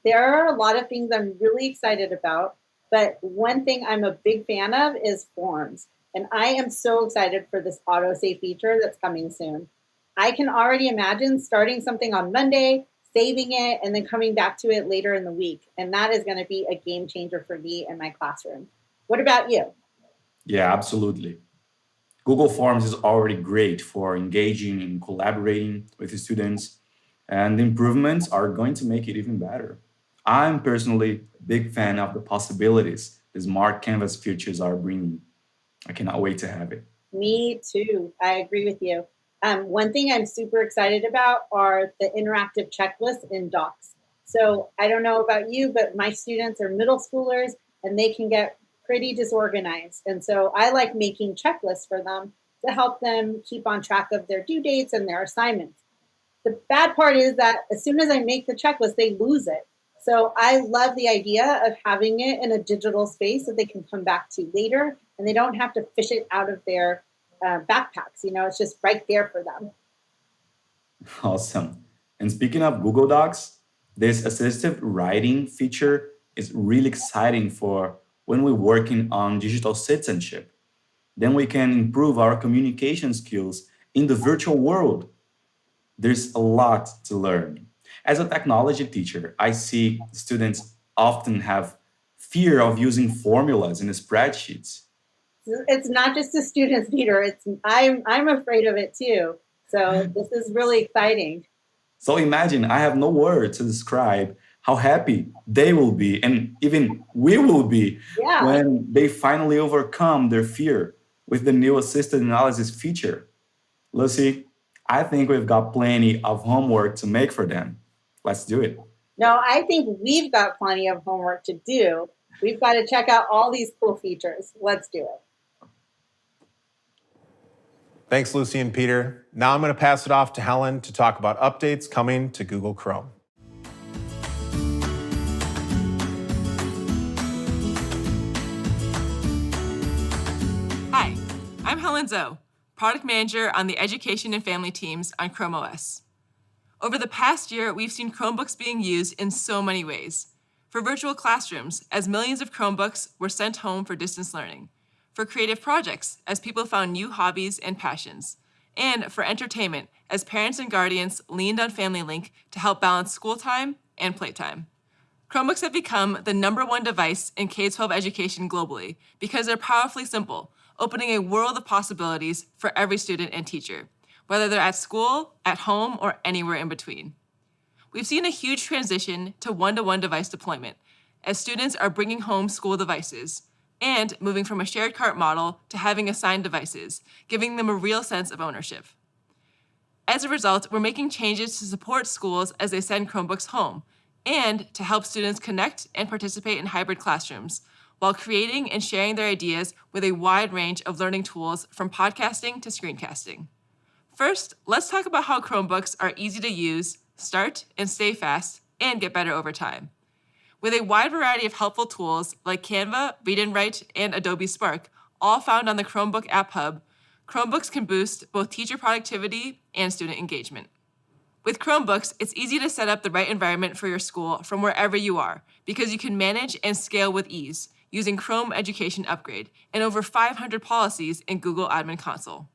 There are a lot of things I'm really excited about, but one thing I'm a big fan of is forms. And I am so excited for this autosave feature that's coming soon. I can already imagine starting something on Monday, saving it, and then coming back to it later in the week. And that is going to be a game changer for me in my classroom. What about you? Yeah, absolutely. Google Forms is already great for engaging and collaborating with the students, and the improvements are going to make it even better. I'm personally a big fan of the possibilities the Smart Canvas features are bringing. I cannot wait to have it. Me too. I agree with you. One thing I'm super excited about are the interactive checklists in Docs. So I don't know about you, but my students are middle schoolers and they can get pretty disorganized. And so I like making checklists for them to help them keep on track of their due dates and their assignments. The bad part is that as soon as I make the checklist, they lose it. So I love the idea of having it in a digital space that they can come back to later and they don't have to fish it out of their backpacks. You know, it's just right there for them. Awesome. And speaking of Google Docs, this assistive writing feature is really exciting for when we're working on digital citizenship. Then we can improve our communication skills in the virtual world. There's a lot to learn. As a technology teacher, I see students often have fear of using formulas in spreadsheets. It's not just the students, Peter. I'm afraid of it too. So this is really exciting. So imagine I have no words to describe how happy they will be, and even we will be, when they finally overcome their fear with the new assisted analysis feature. Lucy, I think we've got plenty of homework to make for them. Let's do it. No, I think we've got plenty of homework to do. We've got to check out all these cool features. Let's do it. Thanks, Lucy and Peter. Now I'm going to pass it off to Helen to talk about updates coming to Google Chrome. Hi, I'm Helen Zoe, Product Manager on the Education and Family teams on Chrome OS. Over the past year, we've seen Chromebooks being used in so many ways. For virtual classrooms, as millions of Chromebooks were sent home for distance learning. For creative projects, as people found new hobbies and passions. And for entertainment, as parents and guardians leaned on Family Link to help balance school time and playtime. Chromebooks have become the #1 device in K-12 education globally because they're powerfully simple, opening a world of possibilities for every student and teacher, whether they're at school, at home, or anywhere in between. We've seen a huge transition to one-to-one device deployment as students are bringing home school devices and moving from a shared cart model to having assigned devices, giving them a real sense of ownership. As a result, we're making changes to support schools as they send Chromebooks home and to help students connect and participate in hybrid classrooms while creating and sharing their ideas with a wide range of learning tools from podcasting to screencasting. First, let's talk about how Chromebooks are easy to use, start and stay fast, and get better over time. With a wide variety of helpful tools like Canva, Read and Write, and Adobe Spark, all found on the Chromebook App Hub, Chromebooks can boost both teacher productivity and student engagement. With Chromebooks, it's easy to set up the right environment for your school from wherever you are because you can manage and scale with ease using Chrome Education Upgrade and over 500 policies in Google Admin Console.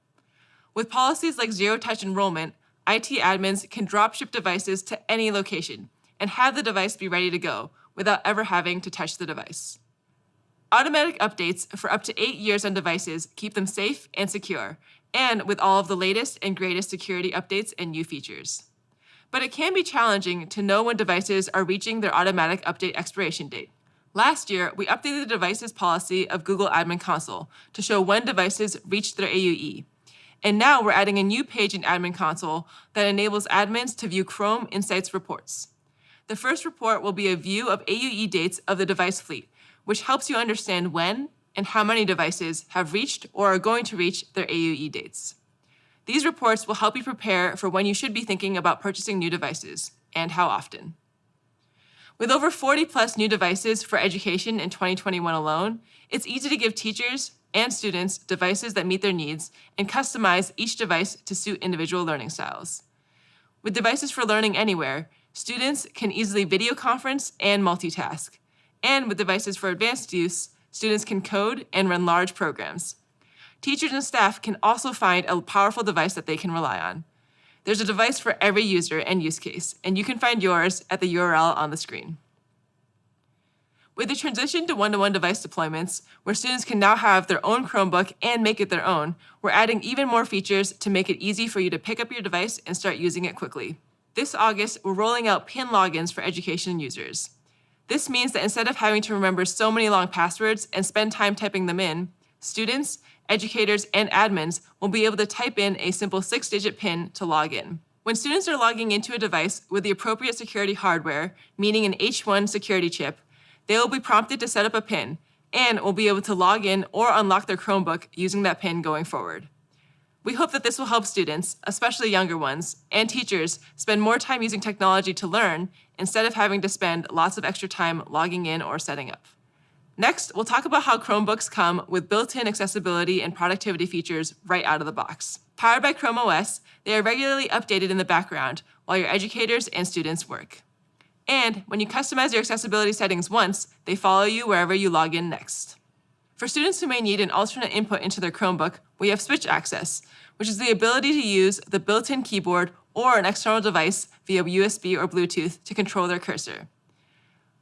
With policies like zero-touch enrollment, IT admins can drop ship devices to any location and have the device be ready to go without ever having to touch the device. Automatic updates for up to 8 years on devices keep them safe and secure, and with all of the latest and greatest security updates and new features. But it can be challenging to know when devices are reaching their automatic update expiration date. Last year, we updated the devices policy of Google Admin Console to show when devices reached their AUE. And now we're adding a new page in Admin Console that enables admins to view Chrome Insights reports. The first report will be a view of AUE dates of the device fleet, which helps you understand when and how many devices have reached or are going to reach their AUE dates. These reports will help you prepare for when you should be thinking about purchasing new devices and how often. With over 40 plus new devices for education in 2021 alone, it's easy to give teachers and students devices that meet their needs and customize each device to suit individual learning styles. With devices for learning anywhere, students can easily video conference and multitask. And with devices for advanced use, students can code and run large programs. Teachers and staff can also find a powerful device that they can rely on. There's a device for every user and use case, and you can find yours at the URL on the screen. With the transition to one-to-one device deployments, where students can now have their own Chromebook and make it their own, we're adding even more features to make it easy for you to pick up your device and start using it quickly. This August, we're rolling out PIN logins for education users. This means that instead of having to remember so many long passwords and spend time typing them in, students, educators, and admins will be able to type in a simple 6-digit PIN to log in. When students are logging into a device with the appropriate security hardware, meaning an H1 security chip, they will be prompted to set up a PIN and will be able to log in or unlock their Chromebook using that PIN going forward. We hope that this will help students, especially younger ones, and teachers spend more time using technology to learn instead of having to spend lots of extra time logging in or setting up. Next, we'll talk about how Chromebooks come with built-in accessibility and productivity features right out of the box. Powered by Chrome OS, they are regularly updated in the background while your educators and students work. And when you customize your accessibility settings once, they follow you wherever you log in next. For students who may need an alternate input into their Chromebook, we have Switch Access, which is the ability to use the built-in keyboard or an external device via USB or Bluetooth to control their cursor.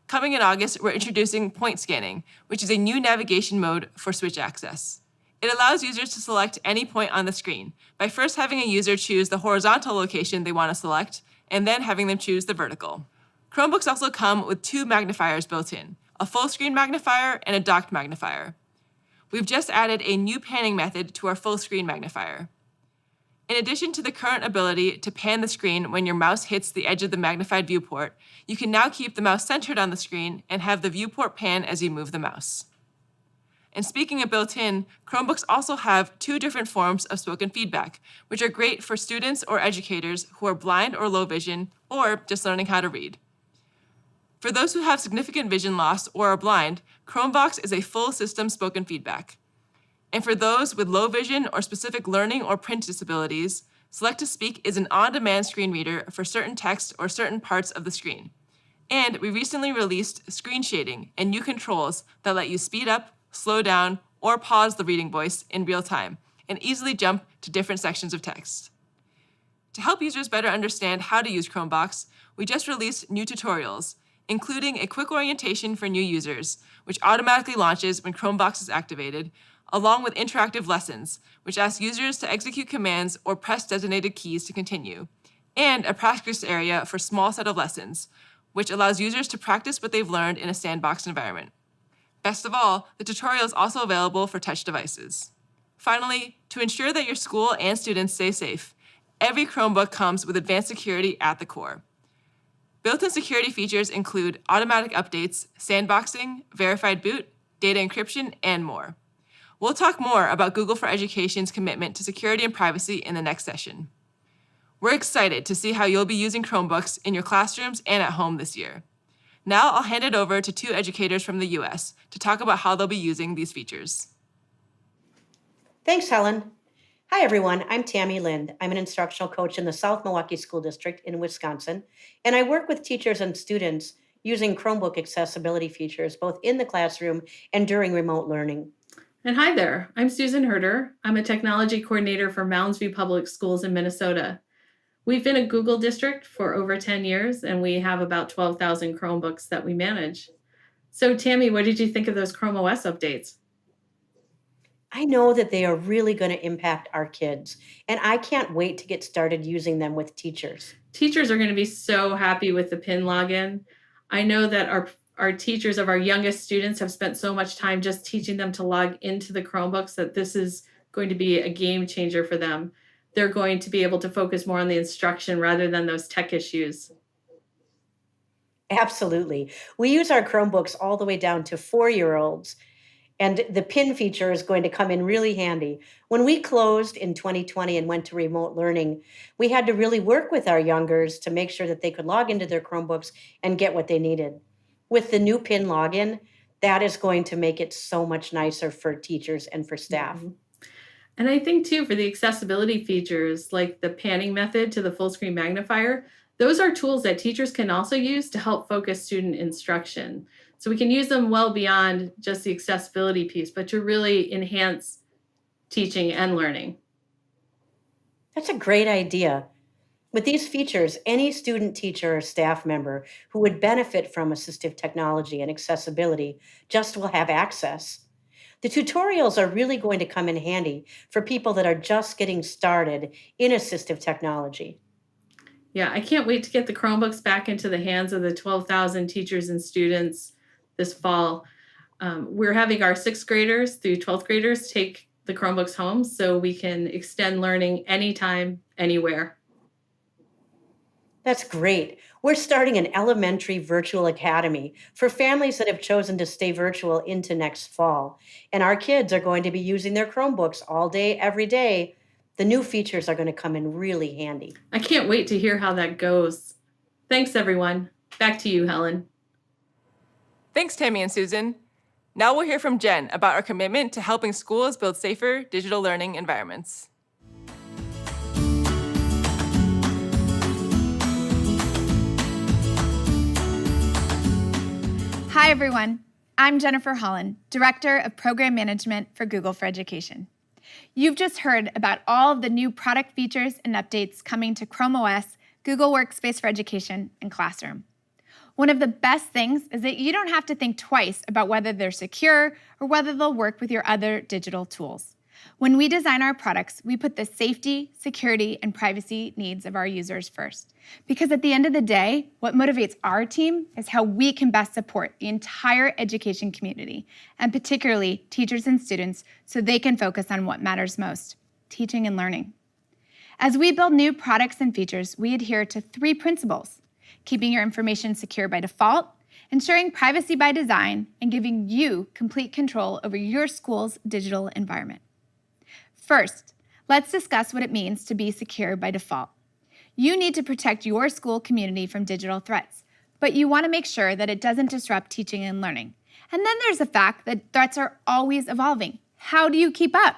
Coming in August, we're introducing Point Scanning, which is a new navigation mode for Switch Access. It allows users to select any point on the screen by first having a user choose the horizontal location they want to select and then having them choose the vertical. Chromebooks also come with 2 magnifiers built in, a full-screen magnifier and a docked magnifier. We've just added a new panning method to our full-screen magnifier. In addition to the current ability to pan the screen when your mouse hits the edge of the magnified viewport, you can now keep the mouse centered on the screen and have the viewport pan as you move the mouse. And speaking of built-in, Chromebooks also have 2 different forms of spoken feedback, which are great for students or educators who are blind or low vision or just learning how to read. For those who have significant vision loss or are blind, Chromebox is a full system spoken feedback. And for those with low vision or specific learning or print disabilities, Select to Speak is an on-demand screen reader for certain text or certain parts of the screen. And we recently released screen shading and new controls that let you speed up, slow down, or pause the reading voice in real time and easily jump to different sections of text. To help users better understand how to use Chromebox, we just released new tutorials, including a quick orientation for new users, which automatically launches when Chromebox is activated, along with interactive lessons, which ask users to execute commands or press designated keys to continue, and a practice area for a small set of lessons, which allows users to practice what they've learned in a sandbox environment. Best of all, the tutorial is also available for touch devices. Finally, to ensure that your school and students stay safe, every Chromebook comes with advanced security at the core. Built-in security features include automatic updates, sandboxing, verified boot, data encryption, and more. We'll talk more about Google for Education's commitment to security and privacy in the next session. We're excited to see how you'll be using Chromebooks in your classrooms and at home this year. Now I'll hand it over to 2 educators from the US to talk about how they'll be using these features. Thanks, Helen. Hi, everyone. I'm Tammy Lind. I'm an instructional coach in the South Milwaukee School District in Wisconsin, and I work with teachers and students using Chromebook accessibility features both in the classroom and during remote learning. And hi there. I'm Susan Herder. I'm a technology coordinator for Mounds View Public Schools in Minnesota. We've been a Google district for over 10 years, and we have about 12,000 Chromebooks that we manage. So Tammy, what did you think of those Chrome OS updates? I know that they are really going to impact our kids, and I can't wait to get started using them with teachers. Teachers are going to be so happy with the PIN login. I know that our teachers of our youngest students have spent so much time just teaching them to log into the Chromebooks that this is going to be a game changer for them. They're going to be able to focus more on the instruction rather than those tech issues. Absolutely. We use our Chromebooks all the way down to 4-year-olds, and the PIN feature is going to come in really handy. When we closed in 2020 and went to remote learning, we had to really work with our youngers to make sure that they could log into their Chromebooks and get what they needed. With the new PIN login, that is going to make it so much nicer for teachers and for staff. Mm-hmm. And I think too, for the accessibility features like the panning method to the full screen magnifier, those are tools that teachers can also use to help focus student instruction. So we can use them well beyond just the accessibility piece, but to really enhance teaching and learning. That's a great idea. With these features, any student, teacher, or staff member who would benefit from assistive technology and accessibility just will have access. The tutorials are really going to come in handy for people that are just getting started in assistive technology. Yeah, I can't wait to get the Chromebooks back into the hands of the 12,000 teachers and students this fall. We're having our 6th graders through 12th graders take the Chromebooks home so we can extend learning anytime, anywhere. That's great. We're starting an elementary virtual academy for families that have chosen to stay virtual into next fall. And our kids are going to be using their Chromebooks all day, every day. The new features are going to come in really handy. I can't wait to hear how that goes. Thanks, everyone. Back to you, Helen. Thanks, Tammy and Susan. Now we'll hear from Jen about our commitment to helping schools build safer digital learning environments. Hi, everyone. I'm Jennifer Holland, Director of Program Management for Google for Education. You've just heard about all of the new product features and updates coming to Chrome OS, Google Workspace for Education, and Classroom. One of the best things is that you don't have to think twice about whether they're secure or whether they'll work with your other digital tools. When we design our products, we put the safety, security, and privacy needs of our users first. Because at the end of the day, what motivates our team is how we can best support the entire education community, and particularly teachers and students, so they can focus on what matters most, teaching and learning. As we build new products and features, we adhere to 3 principles: keeping your information secure by default, ensuring privacy by design, and giving you complete control over your school's digital environment. First, let's discuss what it means to be secure by default. You need to protect your school community from digital threats, but you want to make sure that it doesn't disrupt teaching and learning. And then there's the fact that threats are always evolving. How do you keep up?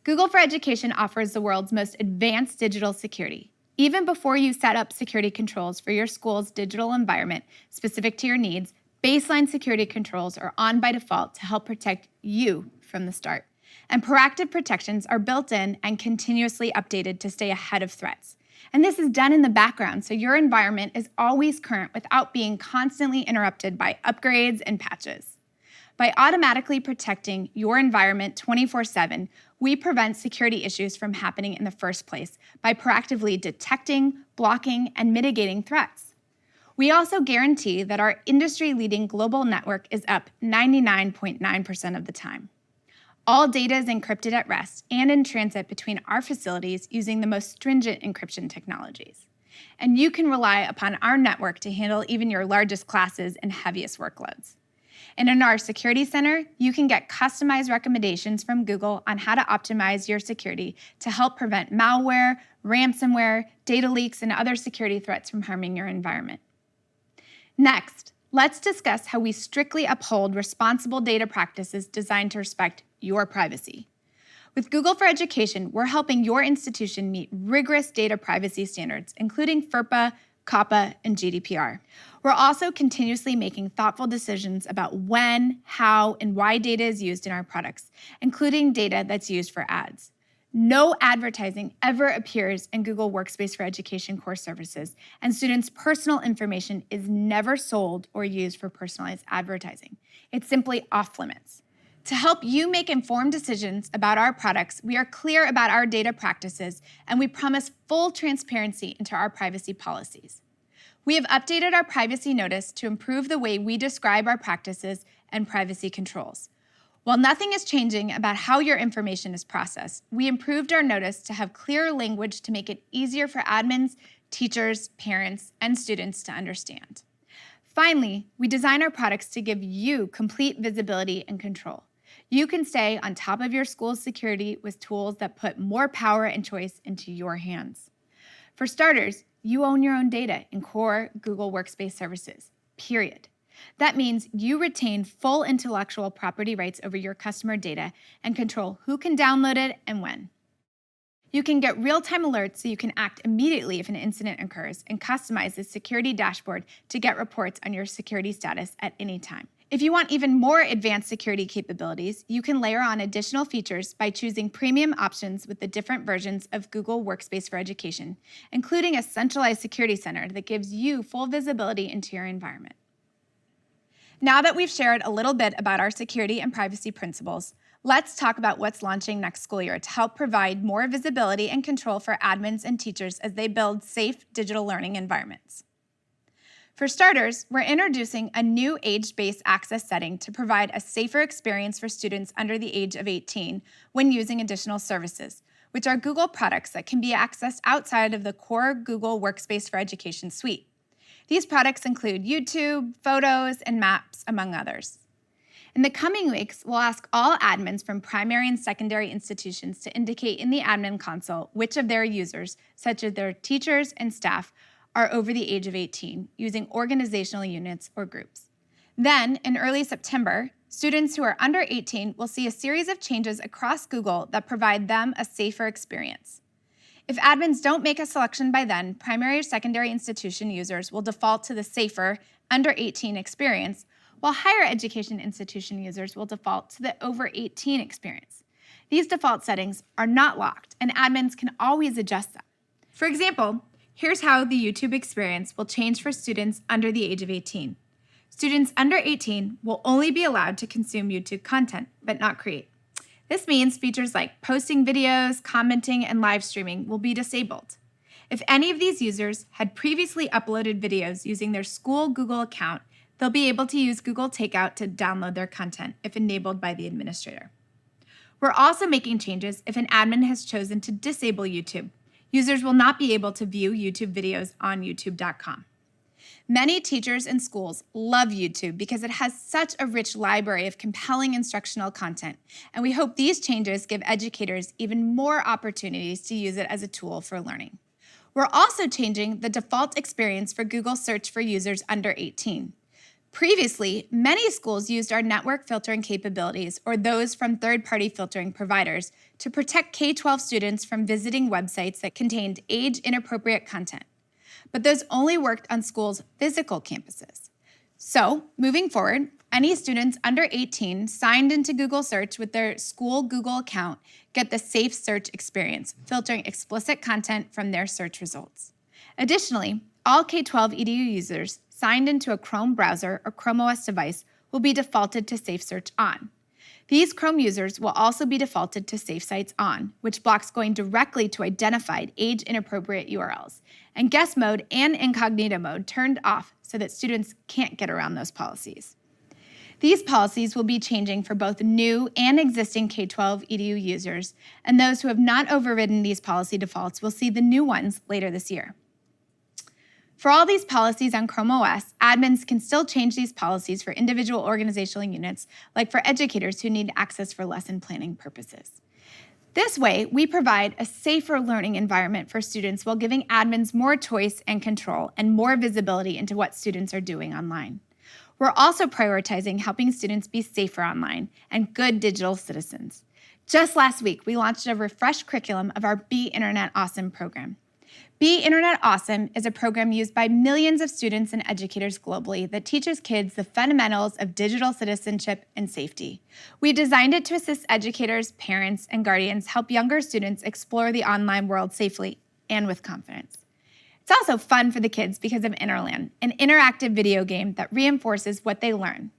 Google for Education offers the world's most advanced digital security. Even before you set up security controls for your school's digital environment specific to your needs, baseline security controls are on by default to help protect you from the start. And proactive protections are built in and continuously updated to stay ahead of threats. And this is done in the background, so your environment is always current without being constantly interrupted by upgrades and patches. By automatically protecting your environment 24/7, we prevent security issues from happening in the first place by proactively detecting, blocking, and mitigating threats. We also guarantee that our industry-leading global network is up 99.9% of the time. All data is encrypted at rest and in transit between our facilities using the most stringent encryption technologies. And you can rely upon our network to handle even your largest classes and heaviest workloads. And in our Security Center, you can get customized recommendations from Google on how to optimize your security to help prevent malware, ransomware, data leaks, and other security threats from harming your environment. Next, let's discuss how we strictly uphold responsible data practices designed to respect your privacy. With Google for Education, we're helping your institution meet rigorous data privacy standards, including FERPA, COPPA, and GDPR. We're also continuously making thoughtful decisions about when, how, and why data is used in our products, including data that's used for ads. No advertising ever appears in Google Workspace for Education core services, and students' personal information is never sold or used for personalized advertising. It's simply off limits. To help you make informed decisions about our products, we are clear about our data practices, and we promise full transparency into our privacy policies. We have updated our privacy notice to improve the way we describe our practices and privacy controls. While nothing is changing about how your information is processed, we improved our notice to have clearer language to make it easier for admins, teachers, parents, and students to understand. Finally, we design our products to give you complete visibility and control. You can stay on top of your school's security with tools that put more power and choice into your hands. For starters, you own your own data in core Google Workspace services, period. That means you retain full intellectual property rights over your customer data and control who can download it and when. You can get real-time alerts so you can act immediately if an incident occurs and customize the security dashboard to get reports on your security status at any time. If you want even more advanced security capabilities, you can layer on additional features by choosing premium options with the different versions of Google Workspace for Education, including a centralized security center that gives you full visibility into your environment. Now that we've shared a little bit about our security and privacy principles, let's talk about what's launching next school year to help provide more visibility and control for admins and teachers as they build safe digital learning environments. For starters, we're introducing a new age-based access setting to provide a safer experience for students under the age of 18 when using additional services, which are Google products that can be accessed outside of the core Google Workspace for Education suite. These products include YouTube, photos, and maps, among others. In the coming weeks, we'll ask all admins from primary and secondary institutions to indicate in the admin console which of their users, such as their teachers and staff, are over the age of 18, using organizational units or groups. Then, in early September, students who are under 18 will see a series of changes across Google that provide them a safer experience. If admins don't make a selection by then, primary or secondary institution users will default to the safer under 18 experience, while higher education institution users will default to the over 18 experience. These default settings are not locked, and admins can always adjust them. For example, here's how the YouTube experience will change for students under the age of 18. Students under 18 will only be allowed to consume YouTube content, but not create. This means features like posting videos, commenting, and live streaming will be disabled. If any of these users had previously uploaded videos using their school Google account, they'll be able to use Google Takeout to download their content if enabled by the administrator. We're also making changes if an admin has chosen to disable YouTube. Users will not be able to view YouTube videos on youtube.com. Many teachers and schools love YouTube because it has such a rich library of compelling instructional content, and we hope these changes give educators even more opportunities to use it as a tool for learning. We're also changing the default experience for Google Search for users under 18. Previously, many schools used our network filtering capabilities or those from third-party filtering providers to protect K-12 students from visiting websites that contained age-inappropriate content. But those only worked on schools' physical campuses. So, moving forward, any students under 18 signed into Google Search with their school Google account get the safe search experience, filtering explicit content from their search results. Additionally, all K-12 EDU users signed into a Chrome browser or Chrome OS device will be defaulted to Safe Search On. These Chrome users will also be defaulted to Safe Sites On, which blocks going directly to identified age-inappropriate URLs, and Guest Mode and Incognito Mode turned off so that students can't get around those policies. These policies will be changing for both new and existing K-12 EDU users, and those who have not overridden these policy defaults will see the new ones later this year. For all these policies on Chrome OS, admins can still change these policies for individual organizational units, like for educators who need access for lesson planning purposes. This way, we provide a safer learning environment for students while giving admins more choice and control and more visibility into what students are doing online. We're also prioritizing helping students be safer online and good digital citizens. Just last week, we launched a refreshed curriculum of our Be Internet Awesome program. Be Internet Awesome is a program used by millions of students and educators globally that teaches kids the fundamentals of digital citizenship and safety. We designed it to assist educators, parents, and guardians help younger students explore the online world safely and with confidence. It's also fun for the kids because of Interland, an interactive video game that reinforces what they learn.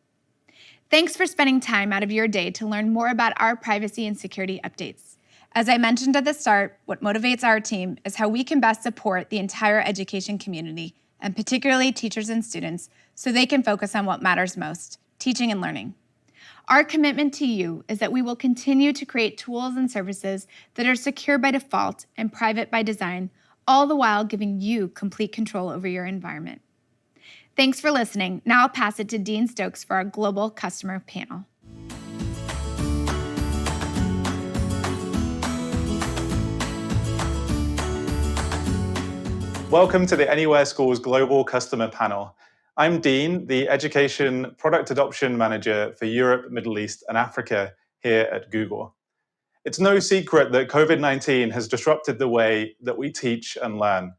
Thanks for spending time out of your day to learn more about our privacy and security updates. As I mentioned at the start, what motivates our team is how we can best support the entire education community, and particularly teachers and students, so they can focus on what matters most, teaching and learning. Our commitment to you is that we will continue to create tools and services that are secure by default and private by design, all the while giving you complete control over your environment. Thanks for listening. Now I'll pass it to Dean Stokes for our Global Customer Panel. Welcome to the Anywhere Schools Global Customer Panel. I'm Dean, the Education Product Adoption Manager for Europe, Middle East, and Africa here at Google. It's no secret that COVID-19 has disrupted the way that we teach and learn.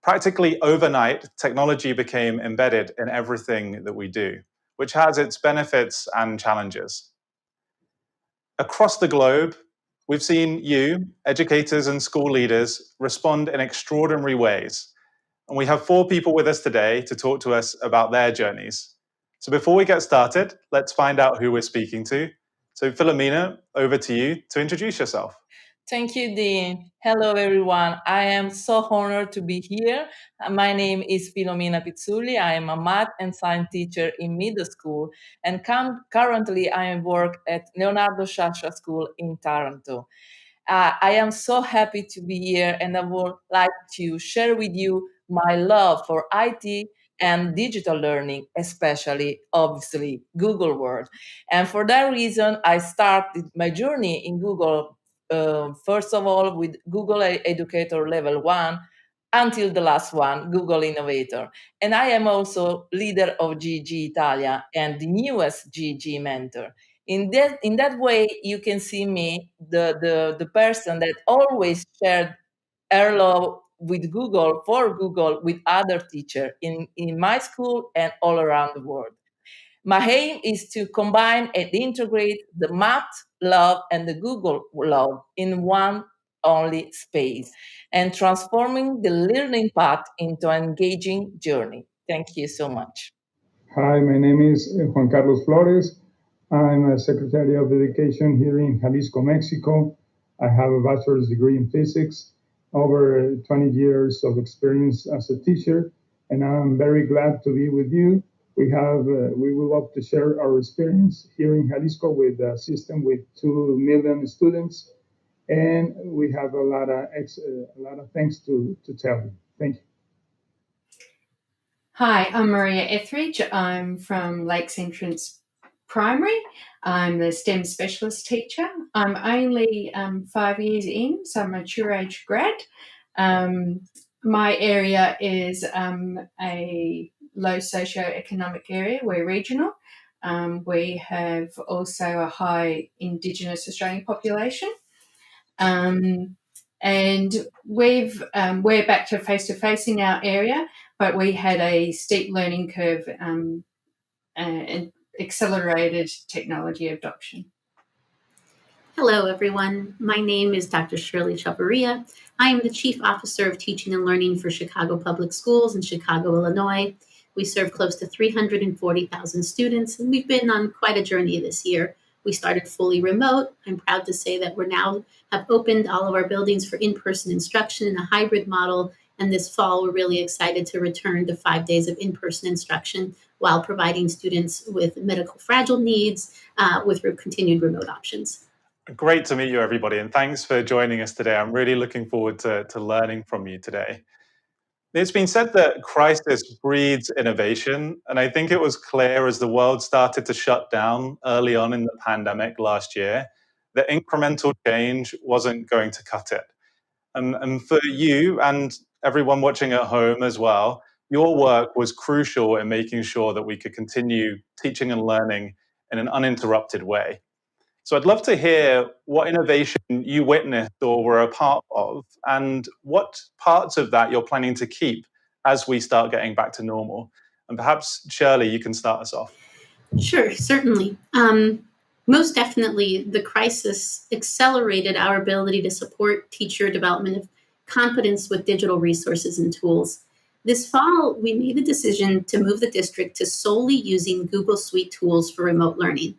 Practically overnight, technology became embedded in everything that we do, which has its benefits and challenges. Across the globe, we've seen you, educators and school leaders, respond in extraordinary ways. And we have 4 people with us today to talk to us about their journeys. So before we get started, let's find out who we're speaking to. So Philomena, over to you to introduce yourself. Thank you, Dean. Hello, everyone. I am so honored to be here. My name is Filomena Pizzulli. I am a math and science teacher in middle school, and currently I work at Leonardo Sciascia School in Taranto. I am so happy to be here, and I would like to share with you my love for IT and digital learning, especially, obviously, Google World. And for that reason, I started my journey in Google, first of all, with Google Educator Level 1, until the last one, Google Innovator. And I am also leader of GG Italia and the newest GG mentor. In that way, you can see me, the person that always shared her love with Google, for Google, with other teachers in my school and all around the world. My aim is to combine and integrate the math love and the Google love in one only space, and transforming the learning path into an engaging journey. Thank you so much. Hi, my name is Juan Carlos Flores. I'm a Secretary of Education here in Jalisco, Mexico. I have a bachelor's degree in physics, over 20 years of experience as a teacher, and I'm very glad to be with you. We would love to share our experience here in Jalisco with a system with 2 million students, and we have a lot of things to tell you. Thank you. Hi, I'm Maria Etheridge. I'm from Lakes Entrance Primary. I'm the STEM specialist teacher. I'm only 5 years in, so I'm a mature age grad. My area is a low socioeconomic area. We're regional. We have also a high Indigenous Australian population. And we're back to face-to-face in our area, but we had a steep learning curve and accelerated technology adoption. Hello, everyone. My name is Dr. Shirley Chavarria. I am the Chief Officer of Teaching and Learning for Chicago Public Schools in Chicago, Illinois. We serve close to 340,000 students, and we've been on quite a journey this year. We started fully remote. I'm proud to say that we're now have opened all of our buildings for in-person instruction in a hybrid model. And this fall, we're really excited to return to 5 days of in-person instruction while providing students with medical fragile needs with continued remote options. Great to meet you, everybody, and thanks for joining us today. I'm really looking forward to learning from you today. It's been said that crisis breeds innovation, and I think it was clear as the world started to shut down early on in the pandemic last year that incremental change wasn't going to cut it. And for you and everyone watching at home as well, your work was crucial in making sure that we could continue teaching and learning in an uninterrupted way. So I'd love to hear what innovation you witnessed or were a part of, and what parts of that you're planning to keep as we start getting back to normal. And perhaps, Shirley, you can start us off. Sure, certainly. Most definitely, the crisis accelerated our ability to support teacher development of competence with digital resources and tools. This fall, we made the decision to move the district to solely using Google Suite tools for remote learning.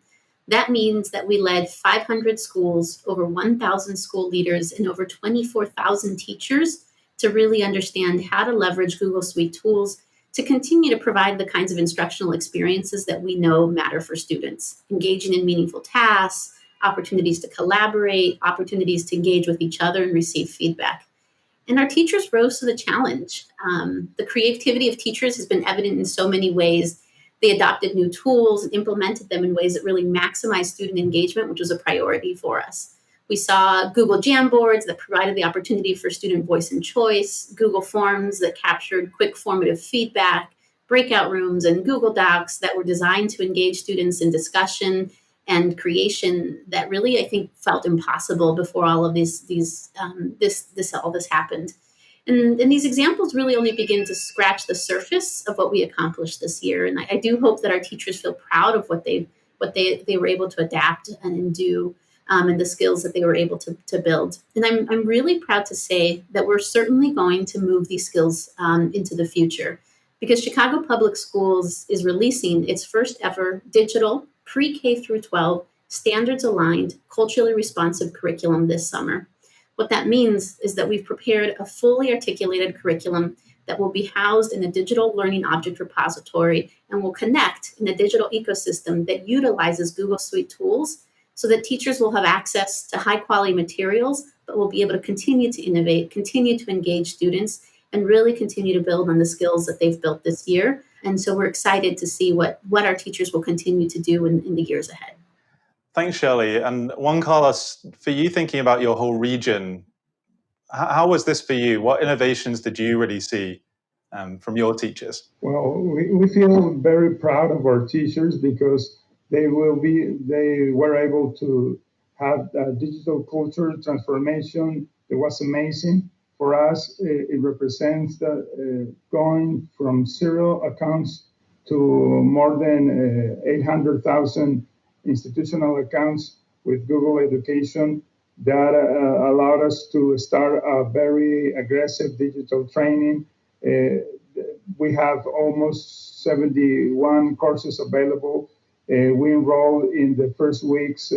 That means that we led 500 schools, over 1,000 school leaders, and over 24,000 teachers to really understand how to leverage Google Suite tools to continue to provide the kinds of instructional experiences that we know matter for students, engaging in meaningful tasks, opportunities to collaborate, opportunities to engage with each other and receive feedback. And our teachers rose to the challenge. The creativity of teachers has been evident in so many ways. They adopted new tools and implemented them in ways that really maximized student engagement, which was a priority for us. We saw Google Jamboards that provided the opportunity for student voice and choice, Google Forms that captured quick formative feedback, breakout rooms, and Google Docs that were designed to engage students in discussion and creation that really, I think, felt impossible before all of all this happened. And these examples really only begin to scratch the surface of what we accomplished this year. And I do hope that our teachers feel proud of what they were able to adapt and do. And the skills that they were able to build. And I'm really proud to say that we're certainly going to move these skills into the future, because Chicago Public Schools is releasing its first ever digital pre-K through 12 standards aligned, culturally responsive curriculum this summer. What that means is that we've prepared a fully articulated curriculum that will be housed in a digital learning object repository and will connect in a digital ecosystem that utilizes Google Suite tools, so that teachers will have access to high quality materials, but will be able to continue to innovate, continue to engage students, and really continue to build on the skills that they've built this year. And so we're excited to see what our teachers will continue to do in the years ahead. Thanks, Shirley. And Juan Carlos, for you thinking about your whole region, how was this for you? What innovations did you really see from your teachers? Well, we feel very proud of our teachers because they were able to have a digital culture transformation. It was amazing. For us, it represents going from 0 accounts to more than 800,000 institutional accounts with Google Education. That allowed us to start a very aggressive digital training. We have almost 71 courses available. We enrolled in the first weeks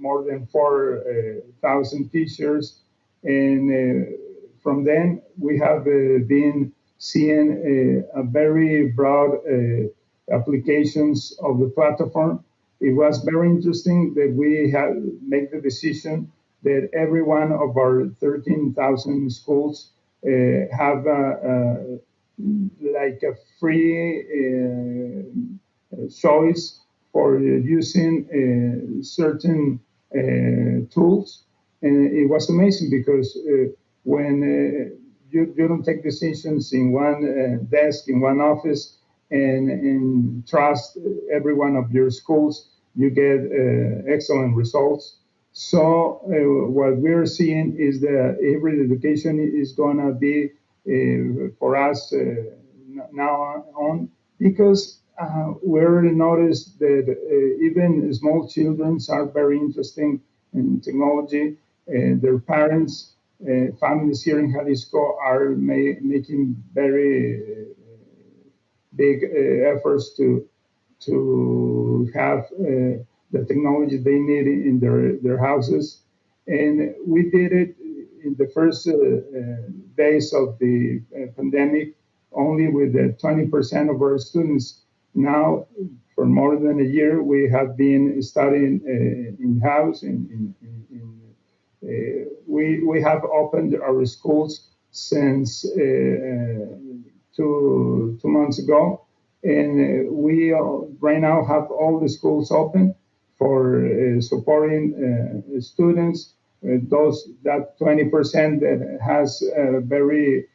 more than 4,000 teachers. And from then, we have been seeing a very broad applications of the platform. It was very interesting that we had made the decision that every one of our 13,000 schools have like a free choice for using certain tools. And it was amazing because when you don't take decisions in one desk, in one office, and trust every one of your schools, you get excellent results. So what we're seeing is that hybrid education is going to be for us now on, because we already noticed that even small children are very interested in technology. Their parents, families here in Jalisco are making very big efforts to have the technology they need in their houses. And we did it in the first days of the pandemic only with 20% of our students. Now, for more than a year, we have been studying in-house. We have opened our schools since 2 months ago. And we right now have all the schools open for supporting students, that 20% that has a very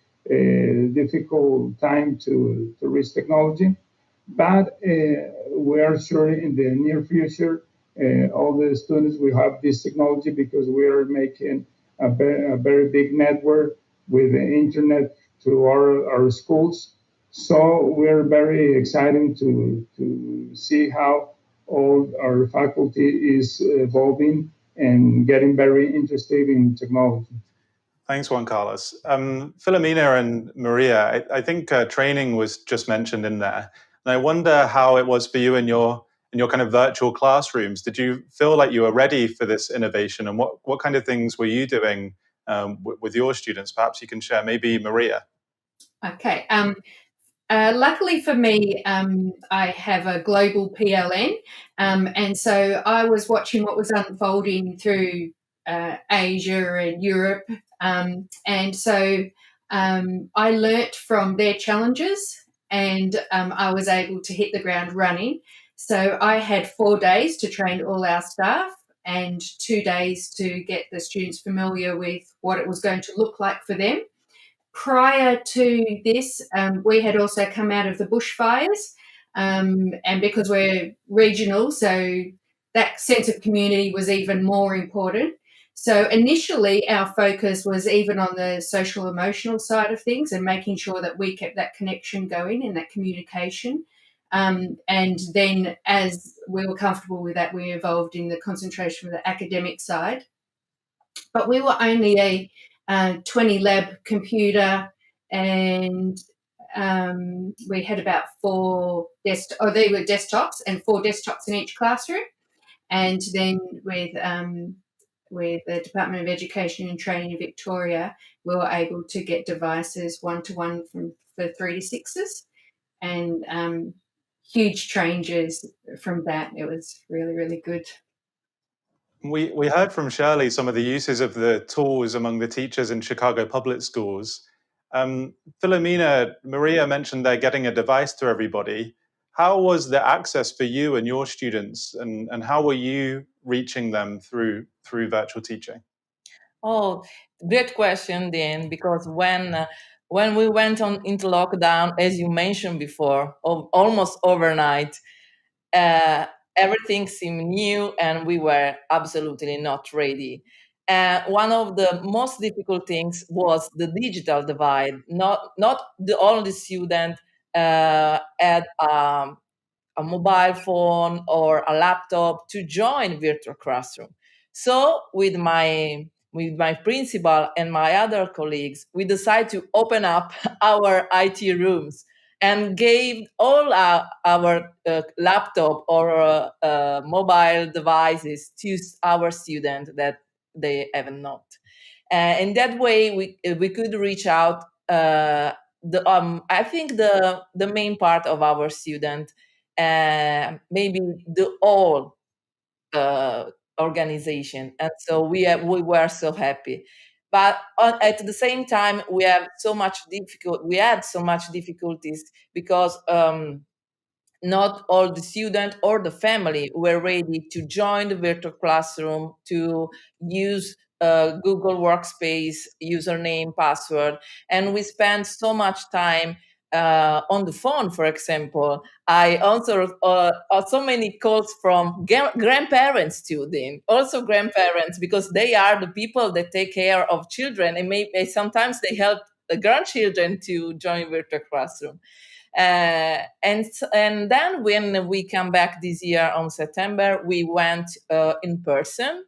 difficult time to reach technology. But we are sure in the near future all the students will have this technology because we are making a very big network with the internet to our schools. So we're very excited to see how all our faculty is evolving and getting very interested in technology. Thanks, Juan Carlos. Filomena and Maria, I think training was just mentioned in there. And I wonder how it was for you in your kind of virtual classrooms. Did you feel like you were ready for this innovation? And what kind of things were you doing with your students? Perhaps you can share, maybe Maria. Okay. Luckily for me, I have a global PLN, and so I was watching what was unfolding through Asia and Europe, and so I learnt from their challenges, and I was able to hit the ground running. So I had 4 days to train all our staff and 2 days to get the students familiar with what it was going to look like for them. Prior to this, we had also come out of the bushfires, and because we're regional, so that sense of community was even more important. So initially, our focus was even on the social emotional side of things and making sure that we kept that connection going and that communication. And then, as we were comfortable with that, we evolved in the concentration of the academic side. But we were only a 20 lab computer, and we had about they were desktops and 4 desktops in each classroom. And then with the Department of Education and Training in Victoria, we were able to get devices one-to-one for 3 to 6s, and huge changes from that. It was really, really good. We heard from Shirley some of the uses of the tools among the teachers in Chicago public schools. Filomena, Maria mentioned they're getting a device to everybody. How was the access for you and your students, and how were you reaching them through virtual teaching? Oh, great question, Dan, because when we went into lockdown, as you mentioned before, almost overnight, everything seemed new and we were absolutely not ready. One of the most difficult things was the digital divide. Not all the student had a mobile phone or a laptop to join virtual classroom. So with my principal and my other colleagues, we decided to open up our IT rooms and gave all our laptop or mobile devices to our students that they have not. In that way, we could reach out. I think the main part of our student, maybe the whole organization, and so we were so happy. But at the same time, we had so much difficulties because not all the student or the family were ready to join the virtual classroom, to use Google Workspace username, password, and we spent so much time on the phone. For example, I answered so many calls from grandparents to them, also grandparents, because they are the people that take care of children, and maybe sometimes they help the grandchildren to join virtual classroom. And then when we come back this year on September, we went in person,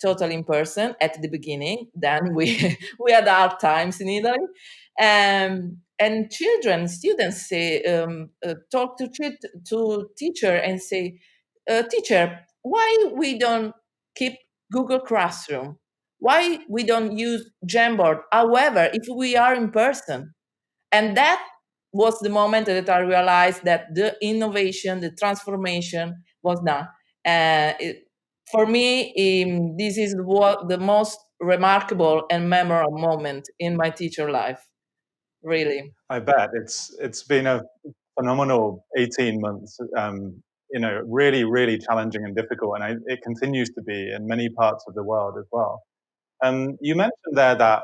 totally in person at the beginning. Then we we had hard times in Italy, and students say talk to teacher and say, teacher, why we don't keep Google Classroom? Why we don't use Jamboard? However, if we are in person, and that was the moment that I realized that the innovation, the transformation was done. For me, this is what the most remarkable and memorable moment in my teacher life. Really. I bet it's been a phenomenal 18 months. Really, really challenging and difficult, and it continues to be in many parts of the world as well. You mentioned there that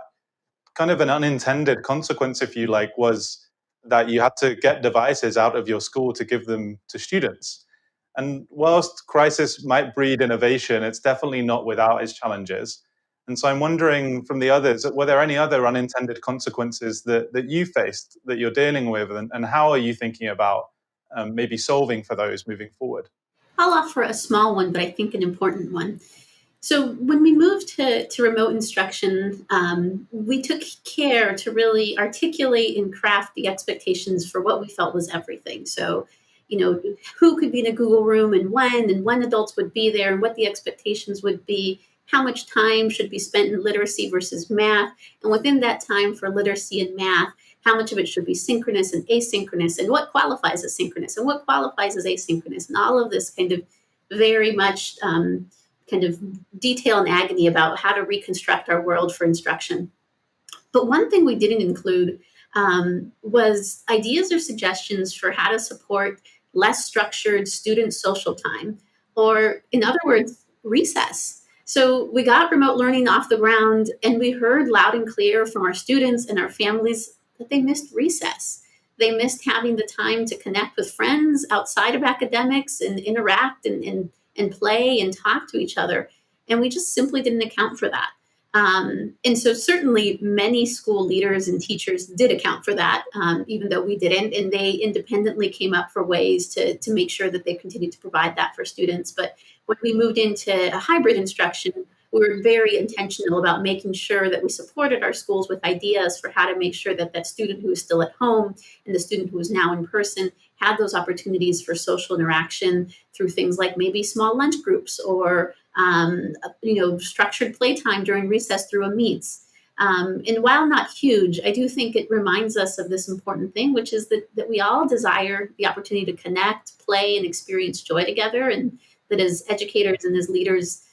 kind of an unintended consequence, if you like, was that you had to get devices out of your school to give them to students. And whilst crisis might breed innovation, it's definitely not without its challenges. And so I'm wondering from the others, were there any other unintended consequences that you faced, that you're dealing with, and how are you thinking about maybe solving for those moving forward? I'll offer a small one, but I think an important one. So when we moved to remote instruction, we took care to really articulate and craft the expectations for what we felt was everything. So, who could be in a Google room and when adults would be there and what the expectations would be, how much time should be spent in literacy versus math, and within that time for literacy and math, how much of it should be synchronous and asynchronous, and what qualifies as synchronous and what qualifies as asynchronous, and all of this kind of very much kind of detail and agony about how to reconstruct our world for instruction. But one thing we didn't include was ideas or suggestions for how to support less structured student social time, or in other words, recess. So we got remote learning off the ground, and we heard loud and clear from our students and our families that they missed recess. They missed having the time to connect with friends outside of academics and interact and play and talk to each other. And we just simply didn't account for that. And so certainly many school leaders and teachers did account for that, even though we didn't. And they independently came up for ways to make sure that they continued to provide that for students. But when we moved into a hybrid instruction, we were very intentional about making sure that we supported our schools with ideas for how to make sure that that student who is still at home and the student who is now in person had those opportunities for social interaction through things like maybe small lunch groups or structured playtime during recess through a meets. And while not huge, I do think it reminds us of this important thing, which is that we all desire the opportunity to connect, play, and experience joy together. And that as educators and as leaders,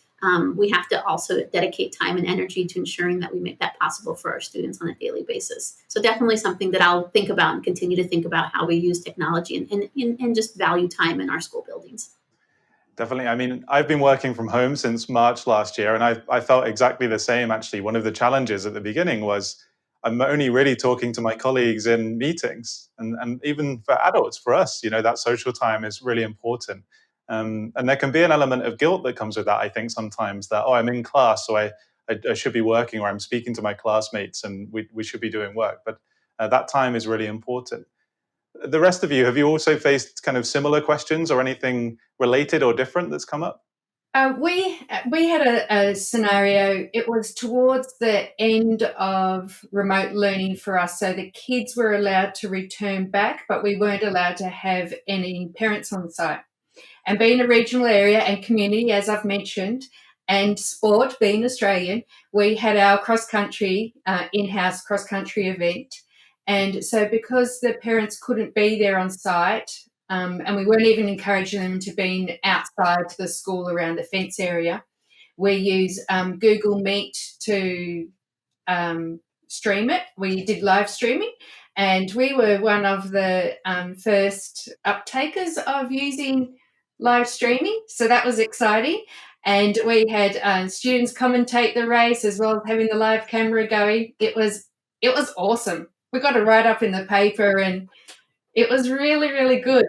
we have to also dedicate time and energy to ensuring that we make that possible for our students on a daily basis. So definitely something that I'll think about and continue to think about how we use technology and just value time in our school buildings. Definitely. I mean, I've been working from home since March last year, and I felt exactly the same, actually. One of the challenges at the beginning was I'm only really talking to my colleagues in meetings. And even for adults, for us, that social time is really important. And there can be an element of guilt that comes with that, I think, sometimes, that, I'm in class, so I should be working, or I'm speaking to my classmates, and we should be doing work. But that time is really important. The rest of you, have you also faced kind of similar questions or anything related or different that's come up? We had a scenario. It was towards the end of remote learning for us. So the kids were allowed to return back, but we weren't allowed to have any parents on site. And being a regional area and community, as I've mentioned, and sport, being Australian, we had our cross-country, in-house cross-country event. And so because the parents couldn't be there on site, and we weren't even encouraging them to be outside to the school around the fence area, we use Google Meet to stream it. We did live streaming, and we were one of the first uptakers of using live streaming. So that was exciting. And we had students commentate the race as well as having the live camera going. It was awesome. We got a write-up in the paper, and it was really, really good.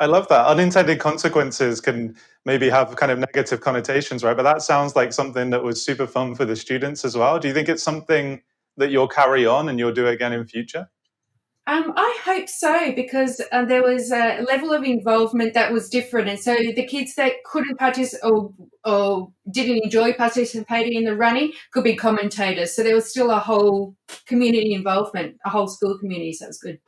I love that. Unintended consequences can maybe have kind of negative connotations, right? But that sounds like something that was super fun for the students as well. Do you think it's something that you'll carry on and you'll do again in future? I hope so, because there was a level of involvement that was different. And so the kids that couldn't participate or didn't enjoy participating in the running could be commentators. So there was still a whole community involvement, a whole school community. So it was good.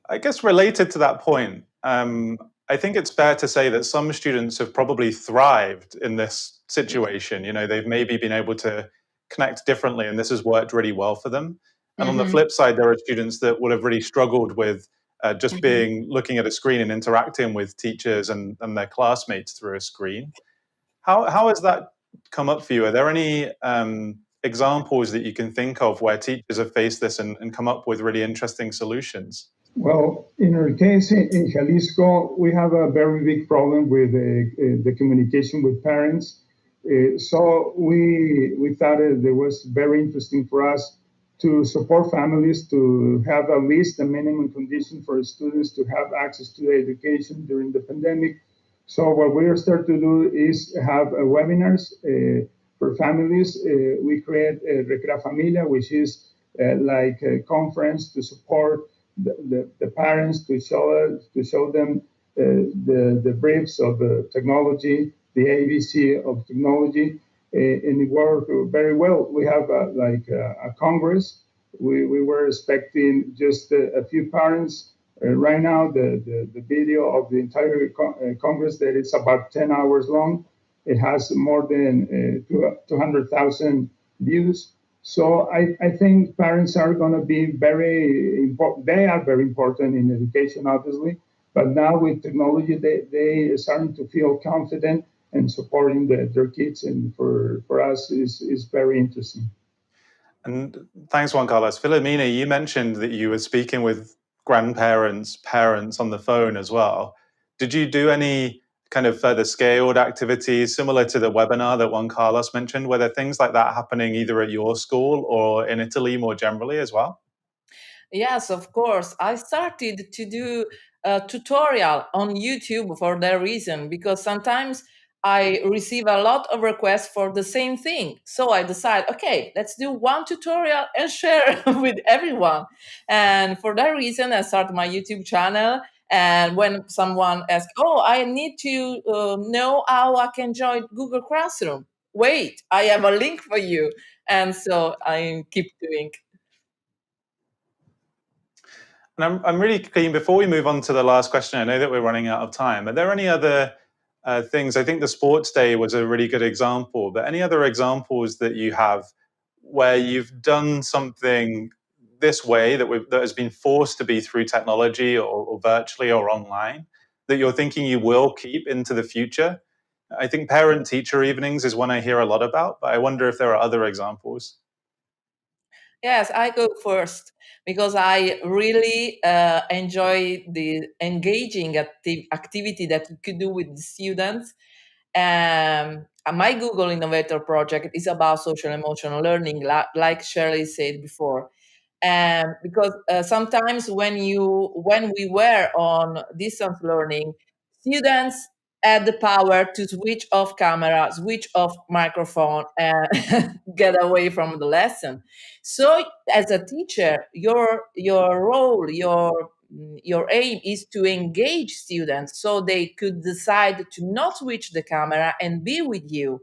I guess related to that point, I think it's fair to say that some students have probably thrived in this situation. They've maybe been able to connect differently, and this has worked really well for them. And on the flip side, there are students that would have really struggled with just looking at a screen and interacting with teachers and their classmates through a screen. How has that come up for you? Are there any examples that you can think of where teachers have faced this and come up with really interesting solutions? Well, in our case in Jalisco, we have a very big problem with the communication with parents. So we thought it was very interesting for us to support families to have at least a minimum condition for students to have access to education during the pandemic. So what we are starting to do is have webinars for families. We create Recrea Familia, which is like a conference to support the parents to show them the briefs of the technology, the ABC of technology, and it worked very well. We have a Congress. We were expecting just a few parents. Right now, the video of the entire Congress that is about 10 hours long, it has more than 200,000 views. So I think parents are going to be very important. They are very important in education, obviously. But now with technology, they are starting to feel confident and supporting their kids. And for us, is very interesting. And thanks, Juan Carlos. Filomena, you mentioned that you were speaking with grandparents, parents on the phone as well. Did you do any kind of further scaled activities similar to the webinar that Juan Carlos mentioned? Were there things like that happening either at your school or in Italy more generally as well? Yes, of course. I started to do a tutorial on YouTube for that reason, because sometimes I receive a lot of requests for the same thing. So I decide, okay, let's do one tutorial and share with everyone. And for that reason, I started my YouTube channel. And when someone asks, oh, I need to know how I can join Google Classroom. Wait, I have a link for you. And so I keep doing. And I'm really keen, before we move on to the last question, I know that we're running out of time. Are there any other things? I think the sports day was a really good example, but any other examples that you have where you've done something this way that has been forced to be through technology or virtually or online that you're thinking you will keep into the future? I think parent-teacher evenings is one I hear a lot about, but I wonder if there are other examples. Yes, I go first because I really enjoy the engaging activity that you could do with the students. My Google Innovator project is about social emotional learning, like Shirley said before. Because sometimes when we were on distance learning, students had the power to switch off camera, switch off microphone, and get away from the lesson. So, as a teacher, your role, your aim is to engage students so they could decide to not switch the camera and be with you.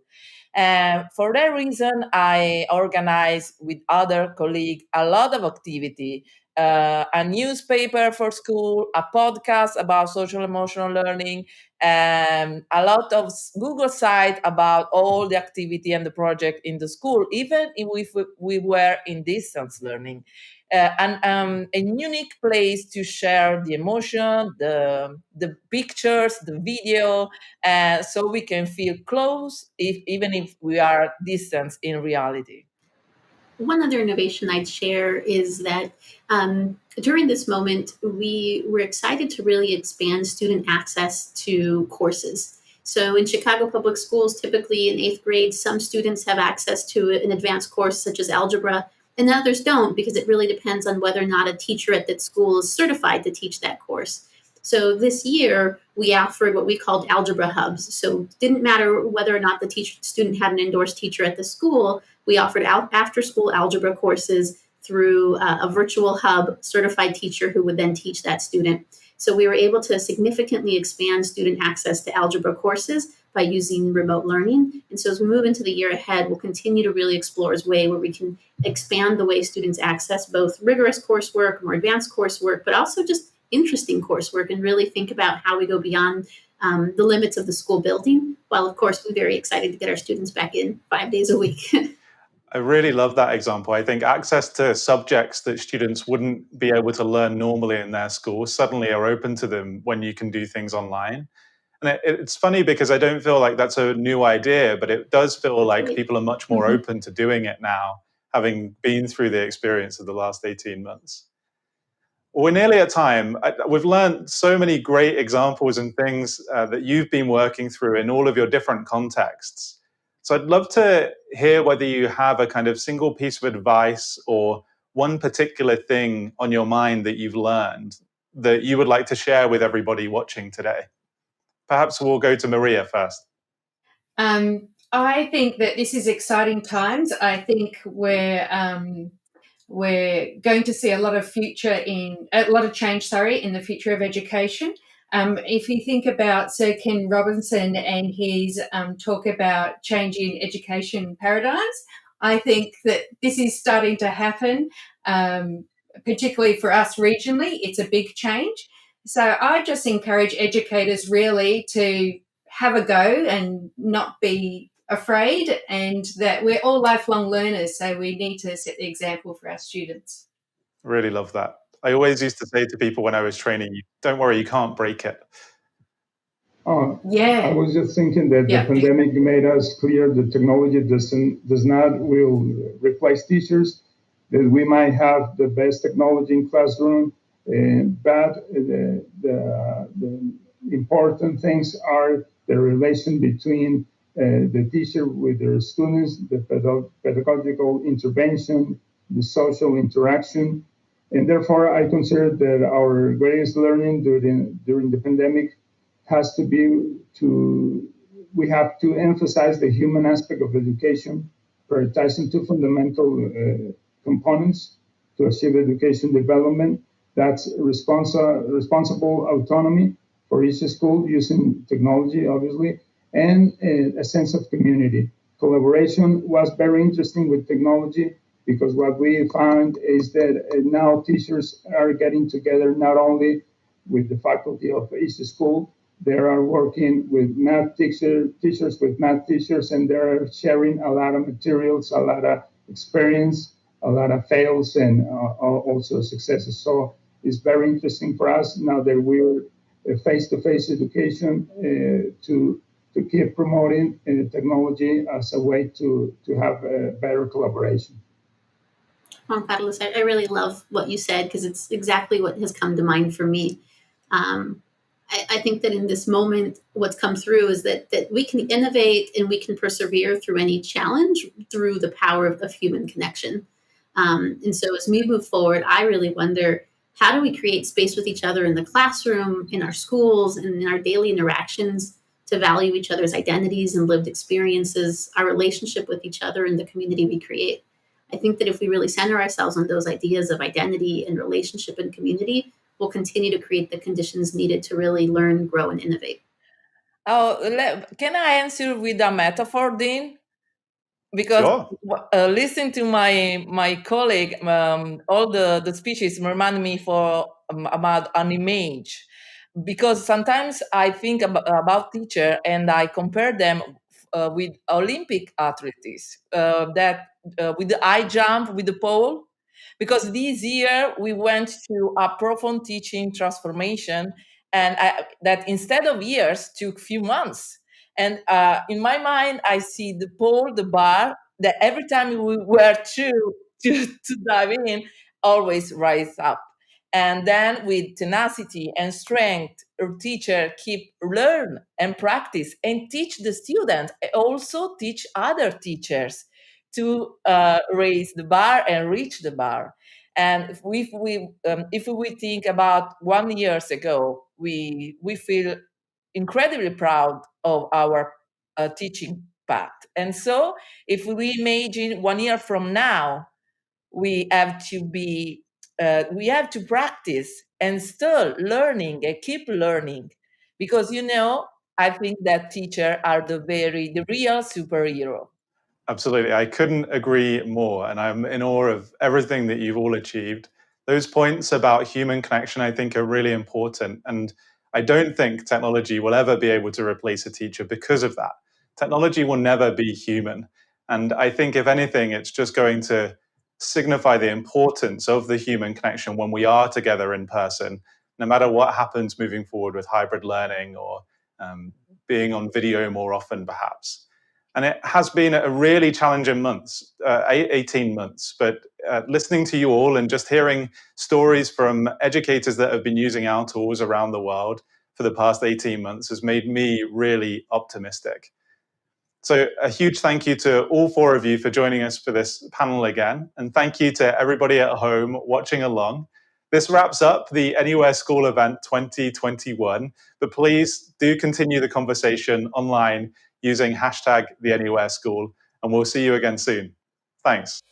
For that reason, I organize with other colleagues a lot of activity, a newspaper for school, a podcast about social emotional learning, a lot of Google site about all the activity and the project in the school, even if we were in distance learning. And a unique place to share the emotion, the pictures, the video, so we can feel close, even if we are distant in reality. One other innovation I'd share is that during this moment, we were excited to really expand student access to courses. So in Chicago Public Schools, typically in 8th grade, some students have access to an advanced course such as algebra, and others don't, because it really depends on whether or not a teacher at that school is certified to teach that course. So this year, we offered what we called algebra hubs. So it didn't matter whether or not the student had an endorsed teacher at the school. We offered after-school algebra courses through a virtual hub certified teacher who would then teach that student. So we were able to significantly expand student access to algebra courses by using remote learning. And so as we move into the year ahead, we'll continue to really explore a way where we can expand the way students access both rigorous coursework, more advanced coursework, but also just interesting coursework, and really think about how we go beyond the limits of the school building, while of course we're very excited to get our students back in 5 days a week. I really love that example. I think access to subjects that students wouldn't be able to learn normally in their school suddenly are open to them when you can do things online. And it's funny because I don't feel like that's a new idea, but it does feel like people are much more open to doing it now, having been through the experience of the last 18 months. We're nearly at time. We've learned so many great examples and things that you've been working through in all of your different contexts. So I'd love to hear whether you have a kind of single piece of advice or one particular thing on your mind that you've learned that you would like to share with everybody watching today? Perhaps we'll go to Maria first. I think that this is exciting times. I think we're going to see a lot of change, in the future of education. If you think about Sir Ken Robinson and his talk about changing education paradigms, I think that this is starting to happen, particularly for us regionally. It's a big change. So I just encourage educators really to have a go and not be afraid, and that we're all lifelong learners, so we need to set the example for our students. Really love that. I always used to say to people when I was training, don't worry, you can't break it. Yeah. I was just thinking that the pandemic made us clear that technology will replace teachers, that we might have the best technology in classroom, but the important things are the relation between the teacher with their students, the pedagogical intervention, the social interaction. And therefore, I consider that our greatest learning during the pandemic has to be we have to emphasize the human aspect of education, prioritizing two fundamental components to achieve education development. That's responsible autonomy for each school using technology, obviously, and a sense of community. Collaboration was very interesting with technology, because what we found is that now teachers are getting together not only with the faculty of each school, they are working with math teachers with math teachers, and they're sharing a lot of materials, a lot of experience, a lot of fails, and also successes. So it's very interesting for us now that we're face-to-face education to keep promoting technology as a way to have better collaboration. Juan Carlos, I really love what you said, because it's exactly what has come to mind for me. I think that in this moment, what's come through is that we can innovate and we can persevere through any challenge through the power of human connection. And so as we move forward, I really wonder, how do we create space with each other in the classroom, in our schools, and in our daily interactions to value each other's identities and lived experiences, our relationship with each other, and the community we create? I think that if we really center ourselves on those ideas of identity and relationship and community, we'll continue to create the conditions needed to really learn, grow, and innovate. Can I answer with a metaphor, Dean? Because listening to my colleague, all the speeches remind me about an image. Because sometimes I think about teacher and I compare them with Olympic athletes with the high jump, with the pole. Because this year we went to a profound teaching transformation, and that instead of years took few months. And in my mind, I see the pole, the bar, that every time we were to dive in, always rise up. And then with tenacity and strength, our teacher keep learn and practice and teach the student, also teach other teachers to raise the bar and reach the bar. And if we think about 1 year ago, we feel incredibly proud of our teaching path. And so if we imagine 1 year from now, we have to practice and still learning and keep learning, because I think that teachers are the real superhero. Absolutely. I couldn't agree more. And I'm in awe of everything that you've all achieved. Those points about human connection, I think, are really important. And I don't think technology will ever be able to replace a teacher because of that. Technology will never be human. And I think, if anything, it's just going to signify the importance of the human connection when we are together in person, no matter what happens moving forward with hybrid learning or being on video more often, perhaps. And it has been a really challenging months, 18 months. But listening to you all and just hearing stories from educators that have been using our tools around the world for the past 18 months has made me really optimistic. So a huge thank you to all four of you for joining us for this panel again. And thank you to everybody at home watching along. This wraps up the Anywhere School event 2021, but please do continue the conversation online using hashtag the Anywhere School, and we'll see you again soon. Thanks.